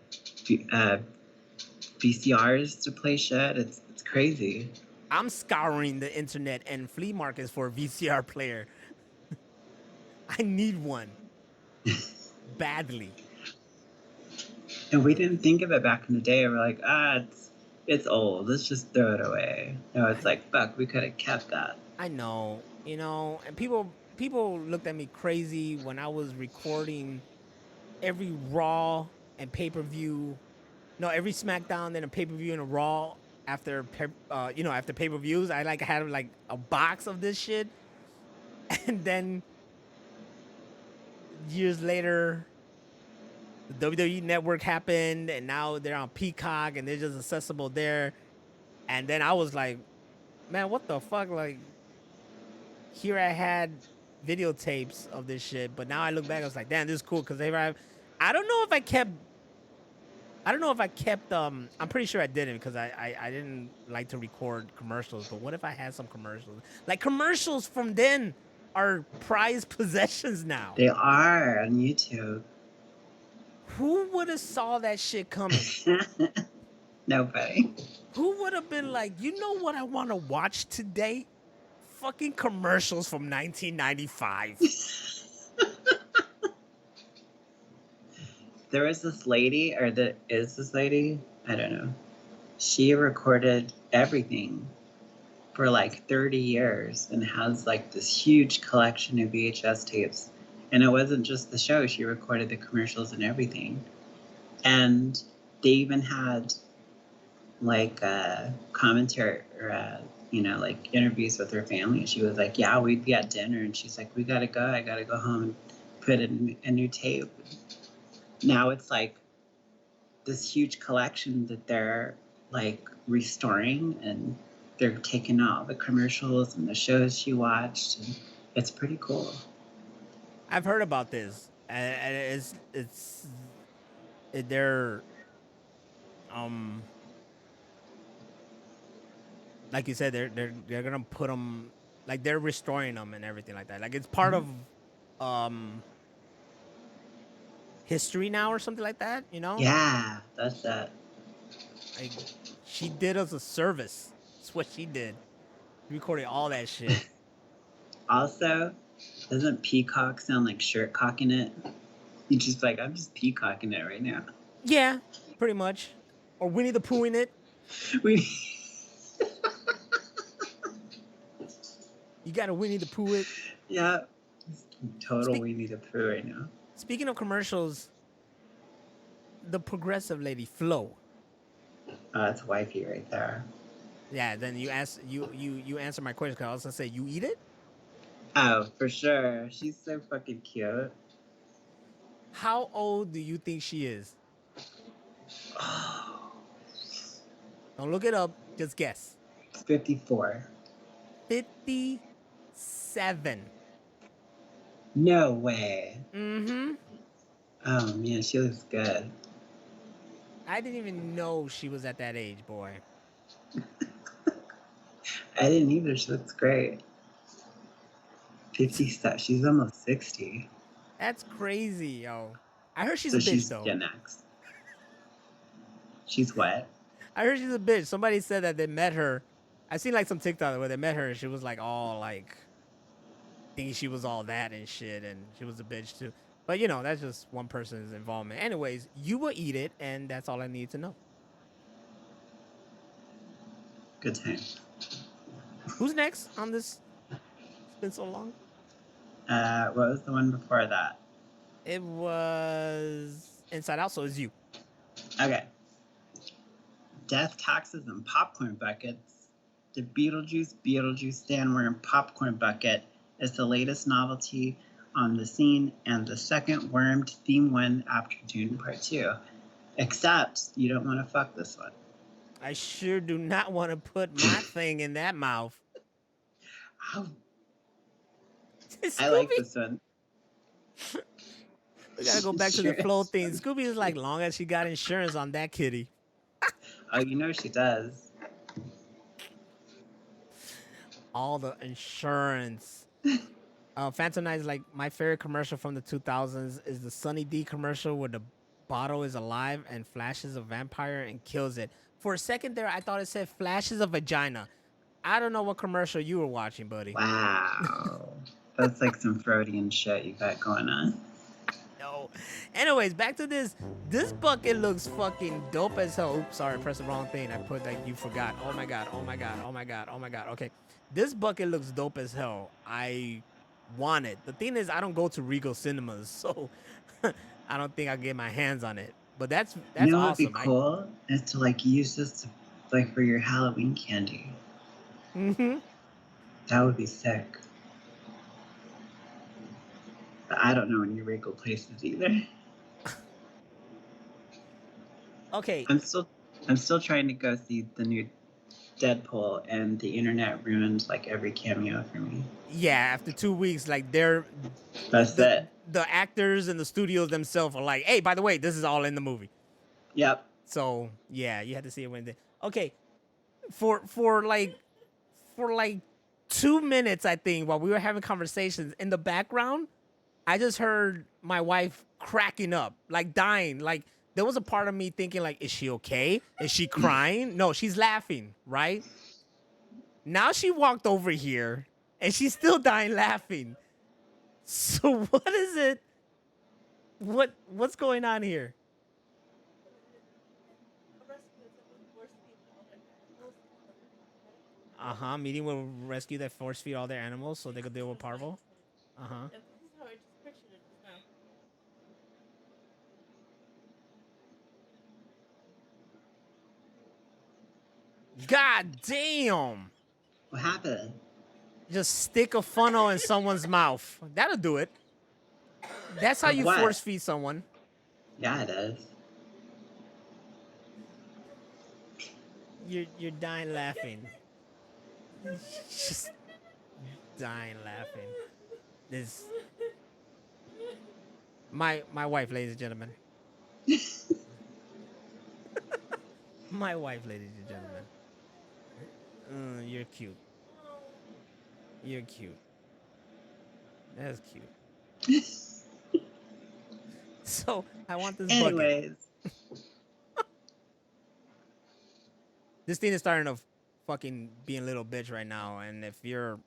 Speaker 3: VCRs to play shit. It's crazy.
Speaker 2: I'm scouring the internet and flea markets for a VCR player. I need one badly.
Speaker 3: And we didn't think of it back in the day. We're like, it's old. Let's just throw it away. No, it's like, fuck, we could have kept that.
Speaker 2: I know, and people looked at me crazy when I was recording every Raw and pay-per-view. No, every SmackDown and a pay-per-view and a Raw after after pay-per-views. I had like a box of this shit. And then years later, the WWE Network happened, and now they're on Peacock, and they're just accessible there. And then I was like, man, what the fuck? Like, here I had videotapes of this shit, but now I look back, I was like, damn, this is cool. Because I don't know if I kept. I'm pretty sure I didn't, because I didn't like to record commercials. But what if I had some commercials? Like, commercials from then are prized possessions now.
Speaker 3: They are on YouTube.
Speaker 2: Who would have saw that shit coming?
Speaker 3: Nobody.
Speaker 2: Who would have been like, you know what I want to watch today? Fucking commercials from 1995.
Speaker 3: There was this lady, or there is this lady, I don't know. She recorded everything for like 30 years and has like this huge collection of VHS tapes. And it wasn't just the show, she recorded the commercials and everything. And they even had like commentary or, like interviews with her family. She was like, yeah, we'd be at dinner. And she's like, we gotta go. I gotta go home and put in a new tape. Now it's like this huge collection that they're like restoring, and they're taking out the commercials and the shows she watched. And it's pretty cool.
Speaker 2: I've heard about this, and they're like you said, they're gonna put them, like, they're restoring them and everything like that. Like, it's part of history now or something like that.
Speaker 3: Yeah, that's that.
Speaker 2: Like, she did us a service. That's what she did. Recorded all that shit.
Speaker 3: Also, doesn't peacock sound like shirt cocking it? You just like, I'm just peacocking it right now.
Speaker 2: Yeah, pretty much. Or Winnie the Pooh in it. You got to Winnie the Pooh it.
Speaker 3: Yeah, total Winnie the Pooh right now.
Speaker 2: Speaking of commercials, the progressive lady Flo.
Speaker 3: That's wifey right there.
Speaker 2: Yeah, then you answer my question, because I was gonna say, you eat it?
Speaker 3: Oh, for sure. She's so fucking cute.
Speaker 2: How old do you think she is? Don't look it up. Just guess.
Speaker 3: 54.
Speaker 2: 57.
Speaker 3: No way.
Speaker 2: Mm-hmm.
Speaker 3: Oh, man, she looks good.
Speaker 2: I didn't even know she was at that age, boy.
Speaker 3: I didn't either. She looks great. 50 stuff. She's almost 60.
Speaker 2: That's crazy, yo. I heard she's a bitch, though.
Speaker 3: Gen X. She's what?
Speaker 2: I heard she's a bitch. Somebody said that they met her. I seen like some TikTok where they met her and she was like all like thinking she was all that and shit, and she was a bitch too. But that's just one person's involvement. Anyways, you will eat it, and that's all I need to know.
Speaker 3: Good time.
Speaker 2: Who's next on this? It's been so long.
Speaker 3: What was the one before that?
Speaker 2: It was Inside Out, so it's you.
Speaker 3: Okay. Death, taxes, and popcorn buckets. The Beetlejuice stand wearing popcorn bucket is the latest novelty on the scene and the second wormed theme one after Dune Part 2. Except you don't want to fuck this one.
Speaker 2: I sure do not want to put my thing in that mouth.
Speaker 3: Oh. I like this one.
Speaker 2: We gotta go back to the Flo thing. Scooby is like, long as she got insurance on that kitty.
Speaker 3: Oh, she does.
Speaker 2: All the insurance. Phantom Night is like, my favorite commercial from the 2000s is the Sunny D commercial where the bottle is alive and flashes a vampire and kills it. For a second there, I thought it said flashes a vagina. I don't know what commercial you were watching, buddy.
Speaker 3: Wow. That's like some Freudian shit you got going on.
Speaker 2: No. Anyways, back to this. This bucket looks fucking dope as hell. Oops, sorry, I pressed the wrong thing. I put like you forgot. Oh my god. Oh my god. Oh my god. Oh my god. Okay. This bucket looks dope as hell. I want it. The thing is, I don't go to Regal Cinemas, so I don't think I'll get my hands on it. But that's
Speaker 3: You know what would
Speaker 2: awesome.
Speaker 3: be cool is to like use this to, like for your Halloween candy. That would be sick. But I don't know any Regal places either.
Speaker 2: Okay.
Speaker 3: I'm still trying to go see the new Deadpool, and the internet ruined like every cameo for me.
Speaker 2: Yeah, after 2 weeks, like
Speaker 3: That's it.
Speaker 2: the actors and the studios themselves are like, hey, by the way, this is all in the movie.
Speaker 3: Yep.
Speaker 2: So yeah, you had to see it when they okay. For like 2 minutes, I think, while we were having conversations in the background, I just heard my wife cracking up, like dying. Like there was a part of me thinking, like, is she okay? Is she crying? No, she's laughing, right? Now she walked over here and she's still dying laughing. So what is it? What's going on here? Meeting will rescue that force feed all their animals so they could deal with Parvo. God damn!
Speaker 3: What happened?
Speaker 2: Just stick a funnel in someone's mouth. That'll do it. That's how you
Speaker 3: What?
Speaker 2: force feed someone.
Speaker 3: Yeah, it is.
Speaker 2: You're dying laughing. Just dying laughing. This my wife, ladies and gentlemen. My wife, ladies and gentlemen. You're cute. You're cute. That's cute. So I want this bucket.
Speaker 3: Anyways,
Speaker 2: This thing is starting to fucking be a little bitch right now, and if you're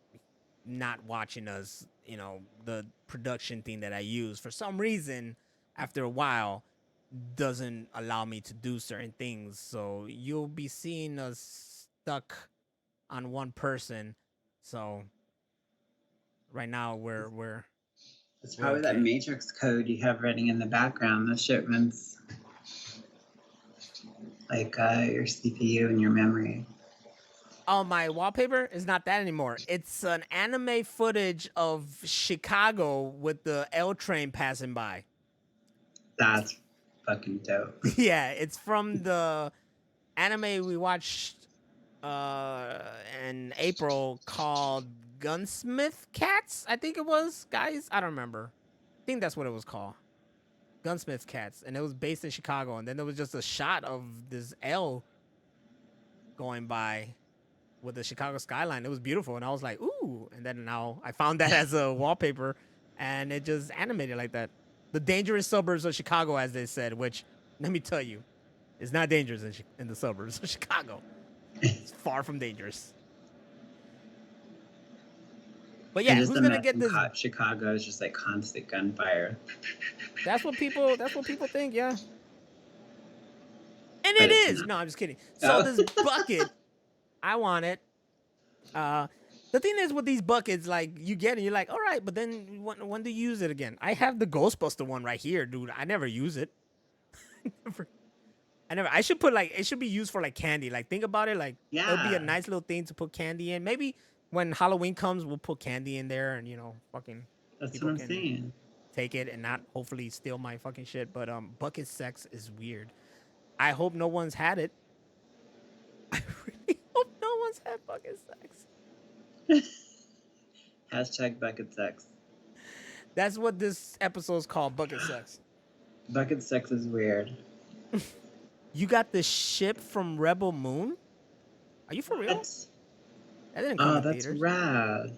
Speaker 2: not watching us, you know, the production thing that I use for some reason after a while doesn't allow me to do certain things, so you'll be seeing us stuck on one person. So right now we're
Speaker 3: it's probably that
Speaker 2: okay.
Speaker 3: matrix code you have running in the background. The shit runs like your CPU and your memory.
Speaker 2: Oh, my wallpaper is not that anymore. It's an anime footage of Chicago with the L train passing by.
Speaker 3: That's fucking dope.
Speaker 2: Yeah, it's from the anime we watched in April called Gunsmith Cats, I think it was, guys. I don't remember. I think that's what it was called. Gunsmith Cats. And it was based in Chicago. And then there was just a shot of this L going by with the Chicago skyline. It was beautiful. And I was like, ooh. And then now I found that as a wallpaper. And it just animated like that. The dangerous suburbs of Chicago, as they said, which, let me tell you, is not dangerous in the suburbs of Chicago. It's far from dangerous. But yeah, who's gonna get this?
Speaker 3: Chicago is just like constant gunfire.
Speaker 2: That's what people think, yeah. And
Speaker 3: But
Speaker 2: it
Speaker 3: it's
Speaker 2: is.
Speaker 3: not.
Speaker 2: No, I'm just kidding. So this bucket, I want it. The thing is with these buckets, like you get it, you're like, all right, but then when do you use it again? I have the Ghostbuster one right here, dude. I never use it. I should put like, it should be used for like candy. Like think about it, like it would be a
Speaker 3: Yeah.
Speaker 2: nice little thing to put candy in. Maybe when Halloween comes, we'll put candy in there, and you know, fucking
Speaker 3: That's
Speaker 2: people
Speaker 3: what I'm
Speaker 2: can
Speaker 3: saying.
Speaker 2: take it and not hopefully steal my fucking shit. But bucket sex is weird. I hope no one's had it. I really hope no one's had bucket sex.
Speaker 3: Hashtag bucket sex.
Speaker 2: That's what this episode's called, bucket sex.
Speaker 3: Bucket sex is weird.
Speaker 2: You got the ship from Rebel Moon? Are you for real?
Speaker 3: What?
Speaker 2: That didn't come
Speaker 3: Oh,
Speaker 2: to
Speaker 3: that's
Speaker 2: theaters.
Speaker 3: rad.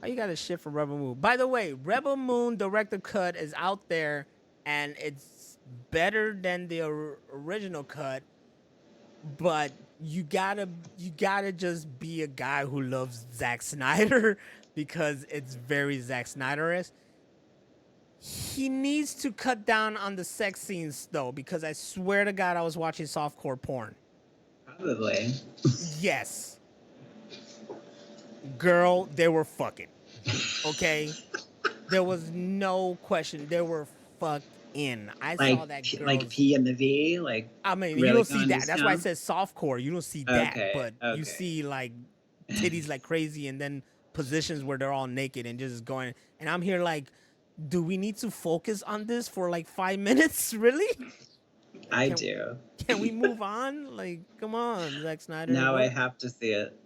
Speaker 2: How you got a ship from Rebel Moon? By the way, Rebel Moon director cut is out there, and it's better than the original cut. But you gotta just be a guy who loves Zack Snyder because it's very Zack Snyder-esque. He needs to cut down on the sex scenes though, because I swear to God I was watching softcore porn.
Speaker 3: Probably.
Speaker 2: Yes. Girl, they were fucking. Okay? There was no question. They were fucked in. I saw that girl.
Speaker 3: Like P and the V, like.
Speaker 2: I mean,
Speaker 3: really
Speaker 2: you don't see that.
Speaker 3: going
Speaker 2: That's why I
Speaker 3: down?
Speaker 2: said softcore. You don't see that,
Speaker 3: Okay,
Speaker 2: but you
Speaker 3: okay.
Speaker 2: see like titties like crazy, and then positions where they're all naked and just going. And I'm here like, do we need to focus on this for like 5 minutes? Really?
Speaker 3: I do.
Speaker 2: Can we move on? Like, come on, Zack Snyder.
Speaker 3: Now I have to see it.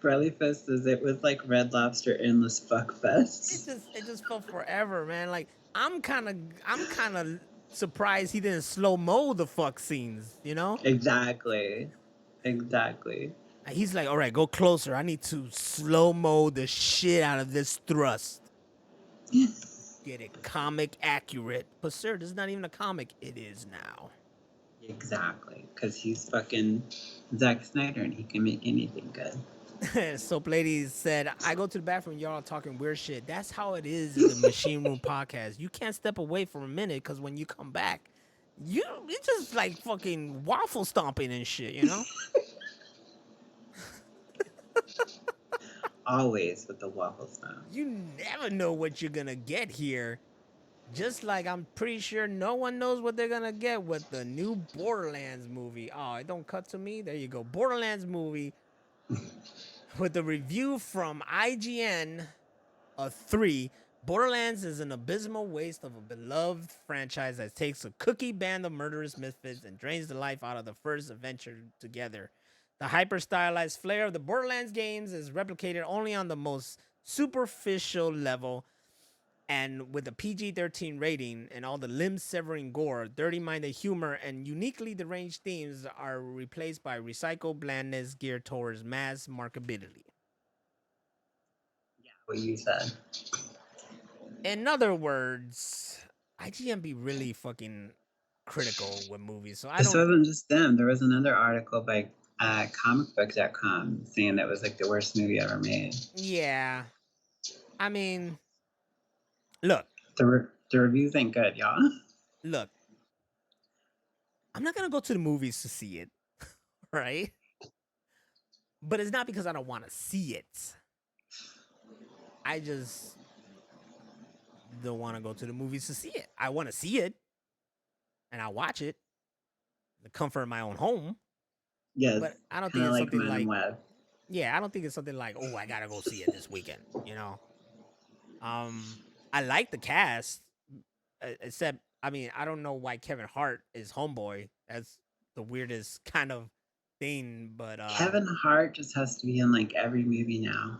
Speaker 3: Bradley Fest says it was like Red Lobster endless fuck fest.
Speaker 2: It just felt forever, man. Like I'm kind of surprised he didn't slow mo the fuck scenes, you know?
Speaker 3: Exactly.
Speaker 2: He's like, all right, go closer. I need to slow mo the shit out of this thrust. Get it comic accurate. But sir, this is not even a comic. It is now.
Speaker 3: Exactly, because he's fucking Zack Snyder and he can make anything good.
Speaker 2: Soap Lady said, I go to the bathroom, y'all are talking weird shit. That's how it is in the Machine Room podcast. You can't step away for a minute because when you come back, you just like fucking waffle stomping and shit, you know?
Speaker 3: Always with the waffle stomp.
Speaker 2: You never know what you're gonna get here. Just like I'm pretty sure no one knows what they're gonna get with the new Borderlands movie. Oh, it don't cut to me. There you go. Borderlands movie with the review from IGN, a 3. Borderlands is an abysmal waste of a beloved franchise that takes a cookie band of murderous misfits and drains the life out of the first adventure together. The hyper-stylized flair of the Borderlands games is replicated only on the most superficial level, and with a PG-13 rating and all the limb-severing gore, dirty-minded humor, and uniquely deranged themes are replaced by recycled blandness geared towards mass marketability.
Speaker 3: Yeah, what you said.
Speaker 2: In other words, IGN be really fucking critical with movies, so I
Speaker 3: This
Speaker 2: don't...
Speaker 3: wasn't just them. There was another article by comicbook.com saying that was like the worst movie ever made.
Speaker 2: Yeah. I mean, look.
Speaker 3: The reviews ain't good, y'all.
Speaker 2: Look. I'm not going to go to the movies to see it, right? But it's not because I don't want to see it. I just don't want to go to the movies to see it. I want to see it, and I watch it, the comfort of my own home.
Speaker 3: Yes,
Speaker 2: but I don't think it's something like,
Speaker 3: Web.
Speaker 2: Yeah, I don't think it's something like, oh, I gotta go see it this weekend. You know, I like the cast, except I mean, I don't know why Kevin Hart is Homeboy. That's the weirdest kind of thing. But
Speaker 3: Kevin Hart just has to be in like every movie now.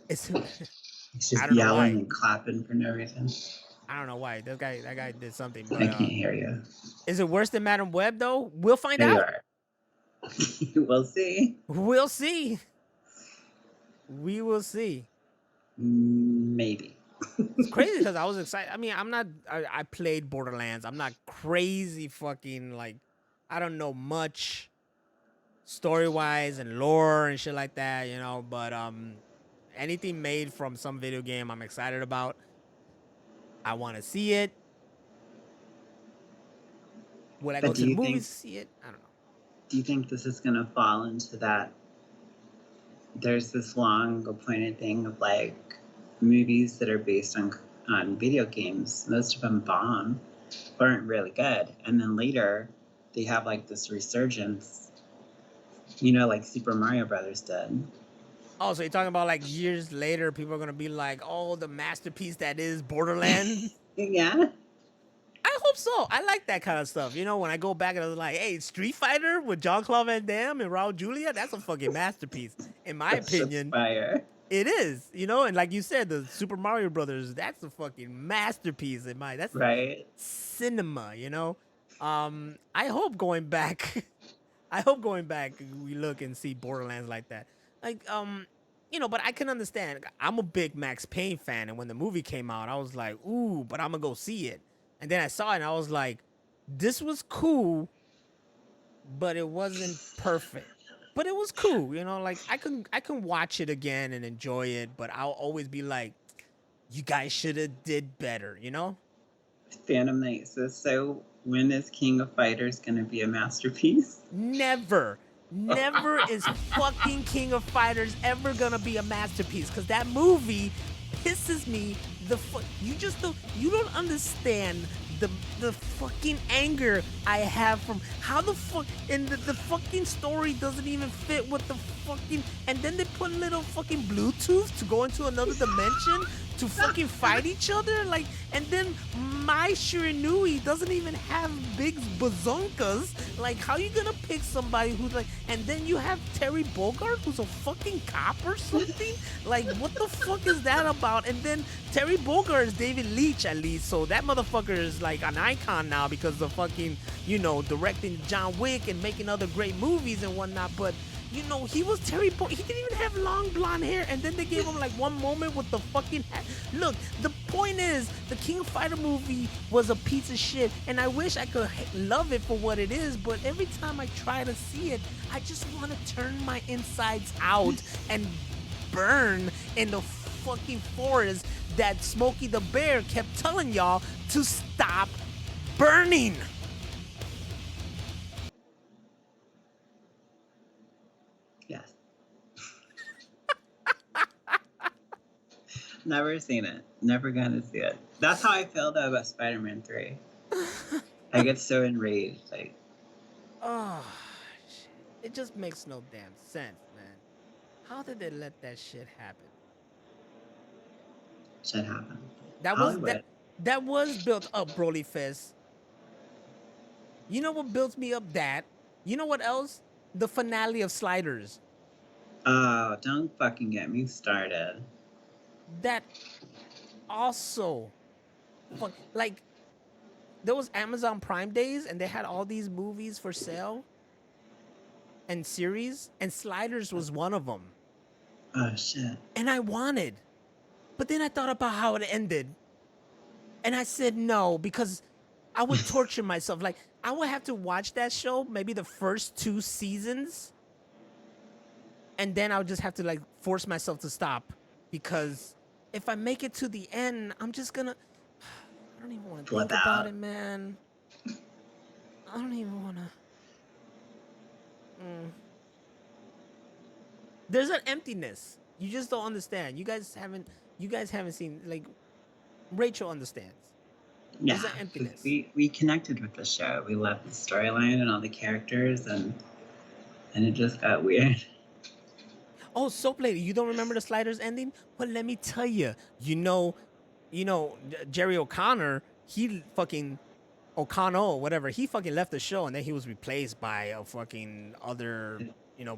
Speaker 2: It's
Speaker 3: just yelling and clapping for no reason.
Speaker 2: I don't know why. That guy did something.
Speaker 3: But, I can't hear you.
Speaker 2: Is it worse than Madam Web though? We'll find out.
Speaker 3: We'll see.
Speaker 2: We'll see. We will see.
Speaker 3: Maybe.
Speaker 2: It's crazy because I was excited. I mean, I played Borderlands. I'm not crazy fucking like, I don't know much story-wise and lore and shit like that, you know, but anything made from some video game I'm excited about. I want to see it. Would I go to the movies to see it? I don't know.
Speaker 3: Do you think this is going to fall into that? There's this long appointed thing of like movies that are based on video games. Most of them bomb, aren't really good. And then later they have like this resurgence, you know, like Super Mario Brothers did.
Speaker 2: Oh, so you're talking about like years later, people are going to be like, oh, the masterpiece that is Borderlands?
Speaker 3: Yeah.
Speaker 2: I hope so. I like that kind of stuff. You know, when I go back and I was like, hey, Street Fighter with Jean-Claude Van Damme and Raul Julia, that's a fucking masterpiece. In my opinion,
Speaker 3: fire.
Speaker 2: It is. You know, and like you said, the Super Mario Brothers, that's a fucking masterpiece that's
Speaker 3: right.
Speaker 2: Cinema, you know? I hope going back we look and see Borderlands like that. Like, you know, but I can understand. I'm a big Max Payne fan, and when the movie came out, I was like, ooh, but I'm gonna go see it. And then I saw it and I was like, this was cool, but it wasn't perfect. But it was cool, you know, like I can watch it again and enjoy it, but I'll always be like, you guys should have did better, you know?
Speaker 3: Phantom Knight says, so when is King of Fighters going to be a masterpiece?
Speaker 2: Never. Never is fucking King of Fighters ever gonna be a masterpiece, because that movie pisses me you don't understand the fucking anger I have from how the fuck, and the fucking story doesn't even fit with the fucking, and then they put little fucking Bluetooth to go into another dimension to fucking fight each other, like, and then my Shiranui doesn't even have big bazonkas. Like, how you gonna pick somebody who's like, and then you have Terry Bogard who's a fucking cop or something? Like, what the fuck is that about? And then Terry Bogard is David Leitch, at least, so that motherfucker is like an icon now because of fucking, you know, directing John Wick and making other great movies and whatnot. But you know, he was Terry Bogard. He didn't even have long blonde hair, and then they gave him like one moment with the fucking hat. Look, the point is, the King of Fighter movie was a piece of shit, and I wish I could love it for what it is, but every time I try to see it, I just want to turn my insides out and burn in the fucking forest that Smokey the Bear kept telling y'all to stop burning.
Speaker 3: Yes. Never seen it. Never gonna see it. That's how I feel though about Spider-Man 3. I get so enraged. Like,
Speaker 2: oh, shit. It just makes no damn sense, man. How did they let that shit happen?
Speaker 3: shit happen.
Speaker 2: That was built up, Broly Fist. You know what builds me up? That. You know what else? The finale of Sliders.
Speaker 3: Oh, don't fucking get me started.
Speaker 2: That also, like, there was Amazon Prime days and they had all these movies for sale and series, and Sliders was one of them.
Speaker 3: Oh shit.
Speaker 2: And I wanted, but then I thought about how it ended, and I said no, because I would torture myself. Like, I would have to watch that show, maybe the first 2 seasons, and then I would just have to like force myself to stop, because if I make it to the end, I'm just gonna. I don't even want to think about it, man. I don't even want to. There's an emptiness. You just don't understand. You guys haven't seen, like, Rachel understands.
Speaker 3: Yeah,
Speaker 2: There's an emptiness.
Speaker 3: we connected with the show. We loved the storyline and all the characters, and it just got weird.
Speaker 2: Oh, Soap Lady, you don't remember the Sliders ending? Well, let me tell you. You know, Jerry O'Connor, he fucking O'Connell, whatever, he fucking left the show, and then he was replaced by a fucking other,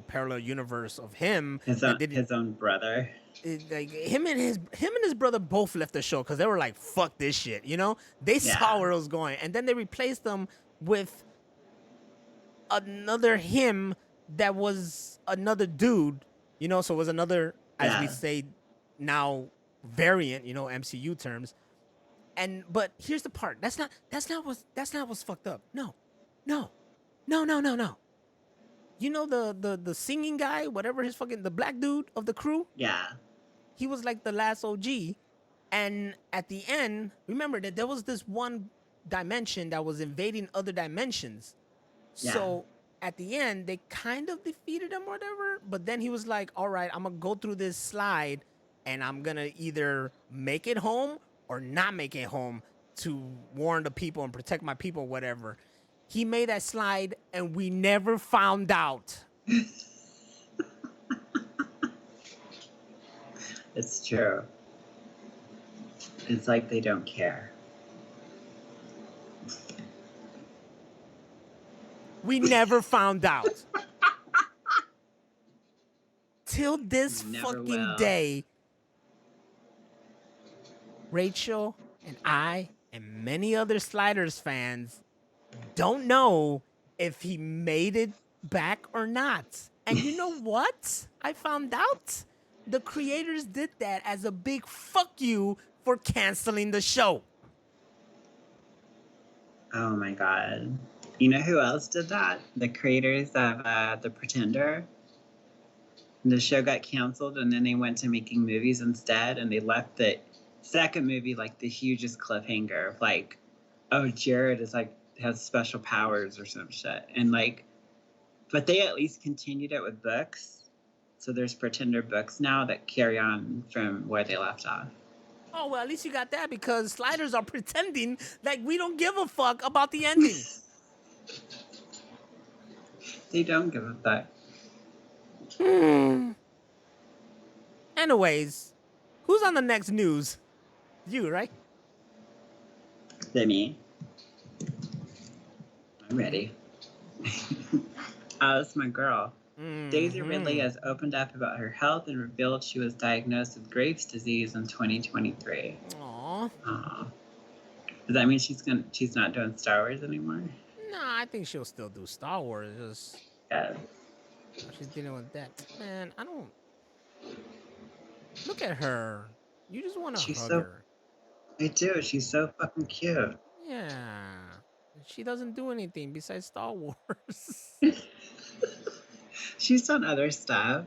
Speaker 2: parallel universe of him.
Speaker 3: His own brother.
Speaker 2: Like, him and his brother both left the show because they were like, fuck this shit, They saw where it was going, and then they replaced them with another him that was another dude, so it was another, as we say now, variant, MCU terms. But here's the part. That's not what's fucked up. No. You know the singing guy, whatever his fucking, the black dude of the crew?
Speaker 3: Yeah.
Speaker 2: He was like the last OG. And at the end, remember that there was this one dimension that was invading other dimensions. Yeah. So at the end, they kind of defeated him or whatever. But then he was like, all right, I'm going to go through this slide, and I'm going to either make it home or not make it home to warn the people and protect my people, whatever. He made that slide, and we never found out.
Speaker 3: It's true. It's like they don't care.
Speaker 2: We never found out. Till this fucking day, Rachel and I and many other Sliders fans don't know if he made it back or not. And you know what? I found out. The creators did that as a big fuck you for canceling the show.
Speaker 3: Oh my god. You know who else did that? The creators of The Pretender. The show got canceled and then they went to making movies instead, and they left the second movie like the hugest cliffhanger of like, oh, Jared is like has special powers or some shit. And like, but they at least continued it with books. So there's Pretender books now that carry on from where they left off.
Speaker 2: Oh, well, at least you got that, because sliders are pretending like we don't give a fuck about the ending.
Speaker 3: They don't give a fuck.
Speaker 2: Anyways, who's on the next news? You, right?
Speaker 3: Demi. I'm ready. Oh, it's my girl. Daisy Ridley has opened up about her health and revealed she was diagnosed with Graves' disease in 2023.
Speaker 2: Aww.
Speaker 3: Does that mean she's not doing Star Wars anymore?
Speaker 2: Nah, I think she'll still do Star Wars. Just
Speaker 3: Yeah.
Speaker 2: she's dealing with that. Man, I don't. Look at her. You just want to hug her.
Speaker 3: I do. She's so fucking cute.
Speaker 2: Yeah. She doesn't do anything besides Star Wars.
Speaker 3: She's done other stuff.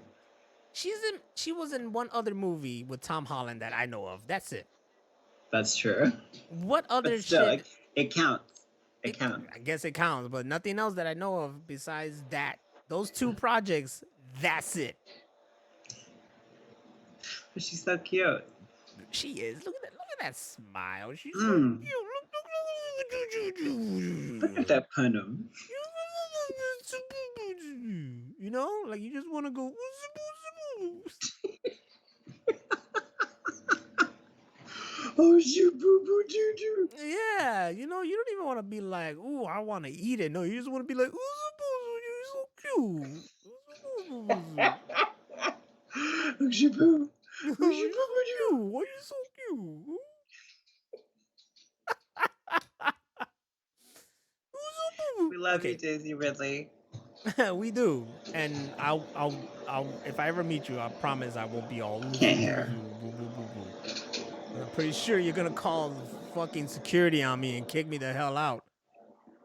Speaker 2: She was in one other movie with Tom Holland that I know of. That's it.
Speaker 3: That's true.
Speaker 2: What other
Speaker 3: But still,
Speaker 2: shit?
Speaker 3: it counts. It counts.
Speaker 2: I guess it counts, but nothing else that I know of besides that. Those two projects, that's it.
Speaker 3: But she's so cute.
Speaker 2: She is. Look at that smile. She's so cute.
Speaker 3: Look at that punum.
Speaker 2: You know, like you just want to go.
Speaker 3: Oh, shoot, boo, boo, doo, doo.
Speaker 2: Yeah, you know, you don't even want to be like, ooh, I want to eat it. No, you just want to be like, you're so cute.
Speaker 3: Oh, shoot, boo.
Speaker 2: You're so cute. Why are you so cute?
Speaker 3: We love you, Daisy Ridley.
Speaker 2: We do, and I'll if I ever meet you, I promise I won't be all.
Speaker 3: Can't hear.
Speaker 2: I'm pretty sure you're gonna call fucking security on me and kick me the hell out.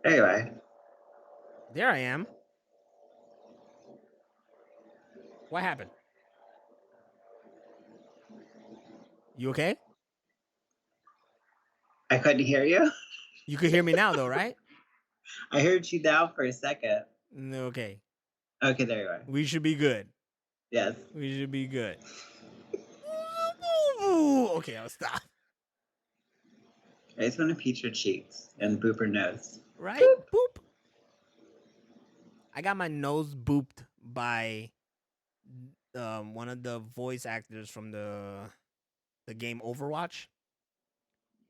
Speaker 3: Anyway.
Speaker 2: There I am. What happened? You okay?
Speaker 3: I couldn't hear you.
Speaker 2: You can hear me now, though, right?
Speaker 3: I heard you now for a second.
Speaker 2: Okay.
Speaker 3: Okay, there you are.
Speaker 2: We should be good.
Speaker 3: Yes.
Speaker 2: We should be good. Okay, I'll stop.
Speaker 3: I just want to peach her cheeks and boop her nose.
Speaker 2: Right? Boop. I got my nose booped by one of the voice actors from the game Overwatch.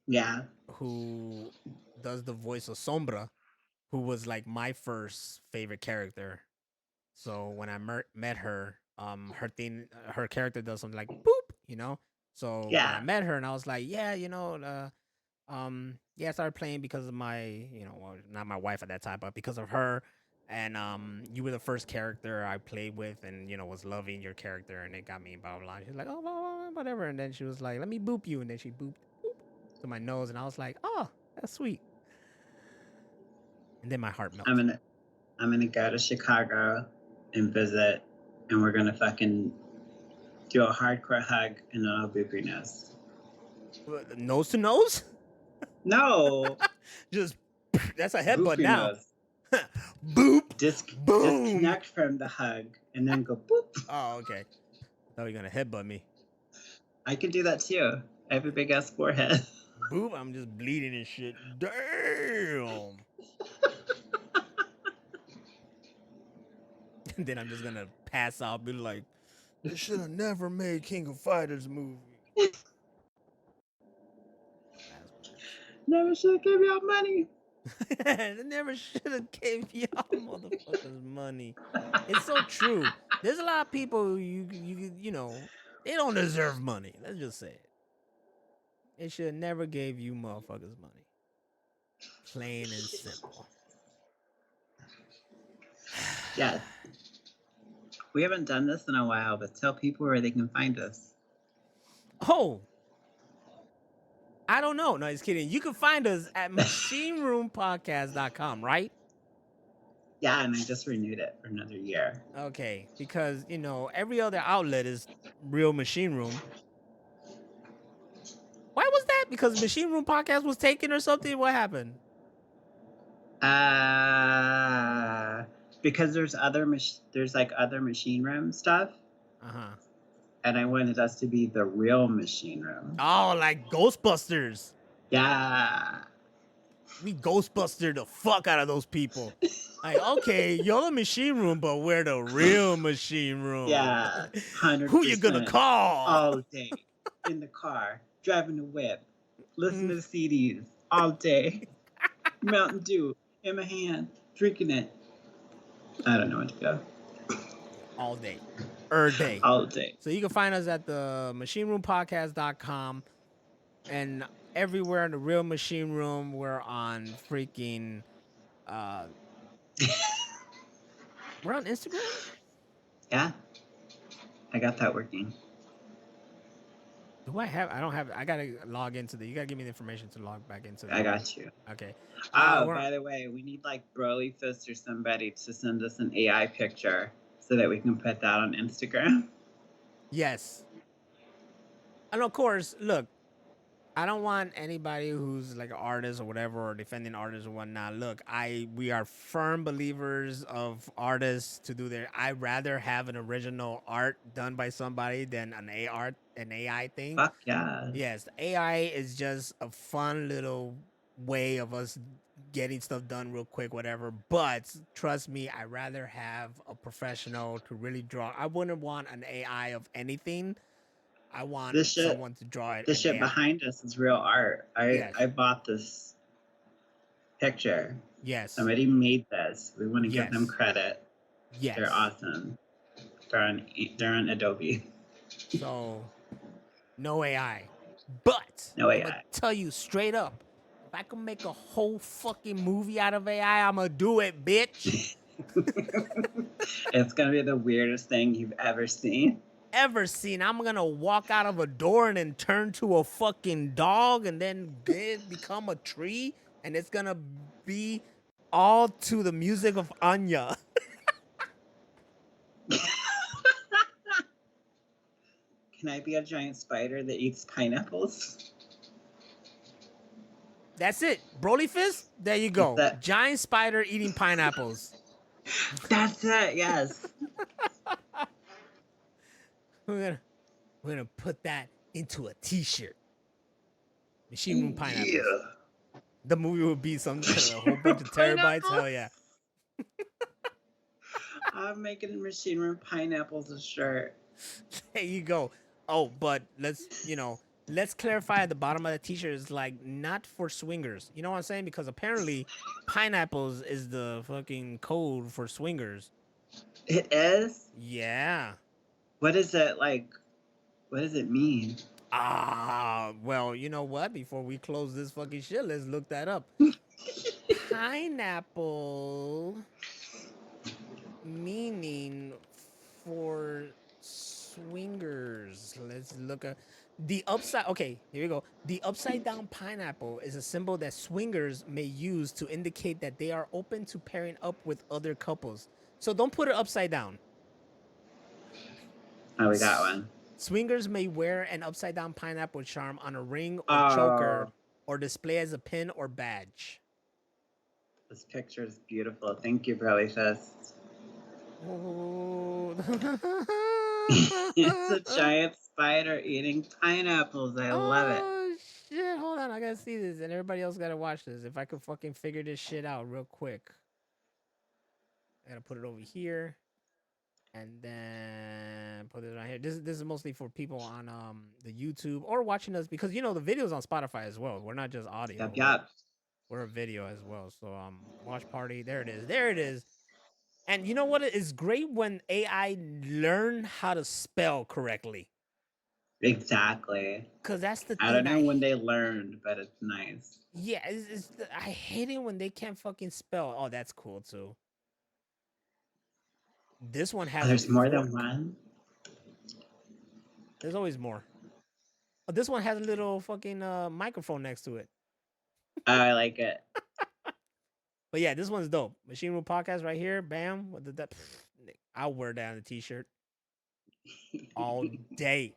Speaker 3: Yeah.
Speaker 2: Who does the voice of Sombra, who was like my first favorite character. So when I met her, her character does something like boop, you know? So when I met her and I was like, yeah, you know, I started playing because of my, you know, well, not my wife at that time, but because of her. And you were the first character I played with, and you know, was loving your character, and it got me blah blah blah. She's like, oh, blah, blah, whatever, and then she was like, let me boop you, and then she booped to my nose, and I was like, oh, that's sweet. And then my heart melted.
Speaker 3: I'm gonna go to Chicago and visit, and we're gonna fucking do a hardcore hug, and then I'll boop your nose.
Speaker 2: Nose to nose?
Speaker 3: No.
Speaker 2: Just that's a headbutt now.
Speaker 3: Nose.
Speaker 2: Boop.
Speaker 3: Disconnect from the hug and then go boop.
Speaker 2: Oh, okay. Thought you were gonna headbutt me.
Speaker 3: I can do that too. I have a big ass forehead.
Speaker 2: Boop, I'm just bleeding and shit. Damn. And then I'm just gonna pass out, be like, they should have never made King of Fighters movie.
Speaker 3: Never should have gave y'all money.
Speaker 2: They never should have gave y'all motherfuckers money. It's so true. There's a lot of people you know, they don't deserve money. Let's just say it. They should have never gave you motherfuckers money. Plain and simple.
Speaker 3: Yeah. We haven't done this in a while, but tell people where they can find us.
Speaker 2: Oh. I don't know. No, just kidding. You can find us at machineroompodcast.com, right?
Speaker 3: Yeah, and I just renewed it for another year.
Speaker 2: Okay, because every other outlet is Real Machine Room. Why was that? Because Machine Room Podcast was taken or something? What happened?
Speaker 3: Because there's other machine room stuff,
Speaker 2: Uh-huh.
Speaker 3: and I wanted us to be the Real Machine Room.
Speaker 2: Oh, like Ghostbusters.
Speaker 3: Yeah.
Speaker 2: We Ghostbuster the fuck out of those people. Like, okay, you're the Machine Room, but we're the Real Machine Room.
Speaker 3: Yeah, 100%.
Speaker 2: Who you gonna call?
Speaker 3: All day. In the car, driving the whip, listening to CDs all day. Mountain Dew in my hand, drinking it. I don't know when to go.
Speaker 2: All day. Day.
Speaker 3: All day.
Speaker 2: So you can find us at the machineroompodcast.com and everywhere in the Real Machine Room. We're on freaking we're on Instagram?
Speaker 3: Yeah. I got that working.
Speaker 2: I don't have I gotta log into you gotta give me the information to log back into
Speaker 3: I got you.
Speaker 2: Okay.
Speaker 3: By the way, we need like Broly Fist or somebody to send us an AI picture so that we can put that on Instagram.
Speaker 2: Yes. And of course, look, I don't want anybody who's like an artist or whatever or defending artists or whatnot. Look, we are firm believers of artists to do I'd rather have an original art done by somebody than an AI thing.
Speaker 3: Fuck yeah.
Speaker 2: Yes, AI is just a fun little way of us getting stuff done real quick, whatever. But trust me, I'd rather have a professional to really draw. I wouldn't want an AI of anything. I want someone to draw it.
Speaker 3: This shit behind us is real art. I bought this picture.
Speaker 2: Yes.
Speaker 3: Somebody made this. We want to give them credit.
Speaker 2: Yes.
Speaker 3: They're awesome. They're on Adobe.
Speaker 2: So, no AI. But
Speaker 3: no AI.
Speaker 2: I'm gonna tell you straight up, if I can make a whole fucking movie out of AI, I'm gonna do it, bitch.
Speaker 3: It's gonna be the weirdest thing you've ever seen.
Speaker 2: I'm gonna walk out of a door and then turn to a fucking dog and then become a tree, and it's gonna be all to the music of Anya.
Speaker 3: Can I be a giant spider that eats pineapples?
Speaker 2: That's it. Broly Fist? There you go. Giant spider eating pineapples.
Speaker 3: That's it, yes.
Speaker 2: We're gonna put that into a t-shirt. Machine Room Pineapples. Yeah. The movie would be a whole bunch of terabytes. Hell yeah.
Speaker 3: I'm making Machine Room Pineapples a shirt.
Speaker 2: There you go. Oh, but let's clarify at the bottom of the t-shirt is like not for swingers. You know what I'm saying? Because apparently pineapples is the fucking code for swingers.
Speaker 3: It is?
Speaker 2: Yeah.
Speaker 3: What is it like? What does it mean?
Speaker 2: Well, you know what? Before we close this fucking shit, let's look that up. Pineapple meaning for swingers. Let's look at the upside. Okay, here we go. The upside down pineapple is a symbol that swingers may use to indicate that they are open to pairing up with other couples. So don't put it upside down.
Speaker 3: Oh, we got one.
Speaker 2: Swingers may wear an upside down pineapple charm on a ring or choker or display as a pin or badge.
Speaker 3: This picture is beautiful. Thank you, Broly Fist.
Speaker 2: Oh.
Speaker 3: It's a giant spider eating pineapples. I love it.
Speaker 2: Oh, shit. Hold on. I gotta see this, and everybody else gotta watch this. If I could fucking figure this shit out real quick. I gotta put it over here. And then put it right here. This is mostly for people on the YouTube or watching us because the video's on Spotify as well. We're not just audio.
Speaker 3: Yep.
Speaker 2: We're a video as well. So watch party. There it is. There it is. And you know what? It's great when AI learn how to spell correctly.
Speaker 3: Exactly.
Speaker 2: Because that's the thing.
Speaker 3: I don't know when they learned, but it's nice.
Speaker 2: Yeah, I hate it when they can't fucking spell. Oh, that's cool too. This one has.
Speaker 3: There's more than one?
Speaker 2: There's always more. Oh, this one has a little fucking microphone next to it.
Speaker 3: Oh, I like it.
Speaker 2: But yeah, this one's dope. Machine Room Podcast right here. Bam. What did that? I'll wear that on a t-shirt all day.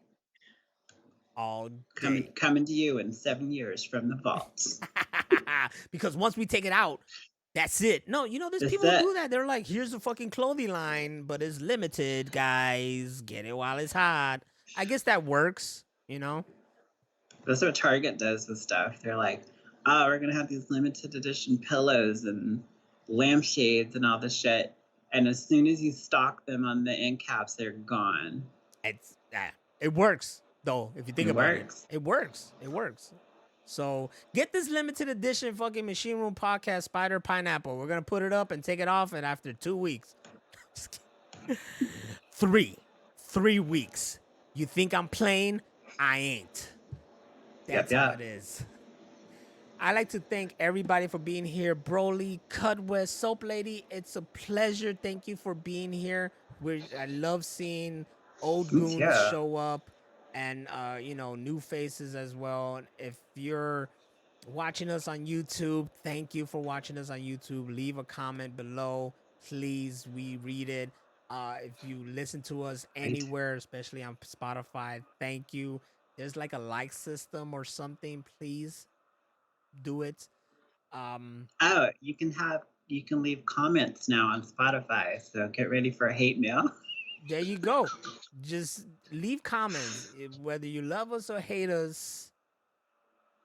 Speaker 2: All day.
Speaker 3: Coming to you in 7 years from the vaults.
Speaker 2: Because once we take it out, that's it. No, you know, there's
Speaker 3: That's
Speaker 2: people who
Speaker 3: it.
Speaker 2: do that. They're like, here's a fucking clothing line, but it's limited, guys. Get it while it's hot. I guess that works, you know?
Speaker 3: That's what Target does with stuff. They're like, oh, we're going to have these limited edition pillows and lampshades and all this shit. And as soon as you stock them on the end caps, they're gone.
Speaker 2: It works, though, if you think
Speaker 3: It
Speaker 2: about
Speaker 3: works.
Speaker 2: it. It works. It works. So get this limited edition fucking Machine Room Podcast Spider Pineapple. We're going to put it up and take it off, and after 2 weeks. Just kidding. 3 weeks. You think I'm playing? I ain't. That's how it is. I'd like to thank everybody for being here. Broly, Cudwest, Soap Lady, it's a pleasure. Thank you for being here. I love seeing old goons show up and, you know, new faces as well. If you're watching us on YouTube, thank you for watching us on YouTube. Leave a comment below, please. We read it. If you listen to us anywhere, especially on Spotify, thank you. There's like a like system or something, please do it.
Speaker 3: Oh, you can leave comments now on Spotify, so get ready for a hate mail.
Speaker 2: There you go. Just leave comments. Whether you love us or hate us,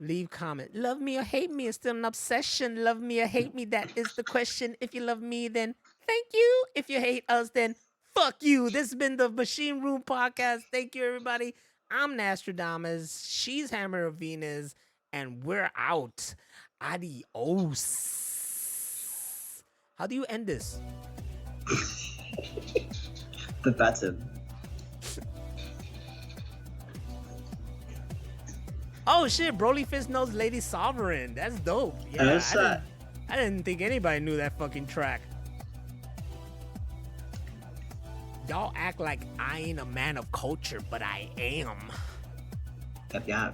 Speaker 2: leave comment. Love me or hate me is still an obsession. Love me or hate me, that is the question. If you love me, then thank you. If you hate us, then fuck you. This has been the Machine Room Podcast. Thank you, everybody. I'm Naztradamix. She's HammerOfVenus. And we're out. Adios. How do you end this?
Speaker 3: The button.
Speaker 2: Oh shit, Broly Fist knows Lady Sovereign. That's dope. Yeah, I didn't think anybody knew that fucking track. Y'all act like I ain't a man of culture, but I am.
Speaker 3: Yeah.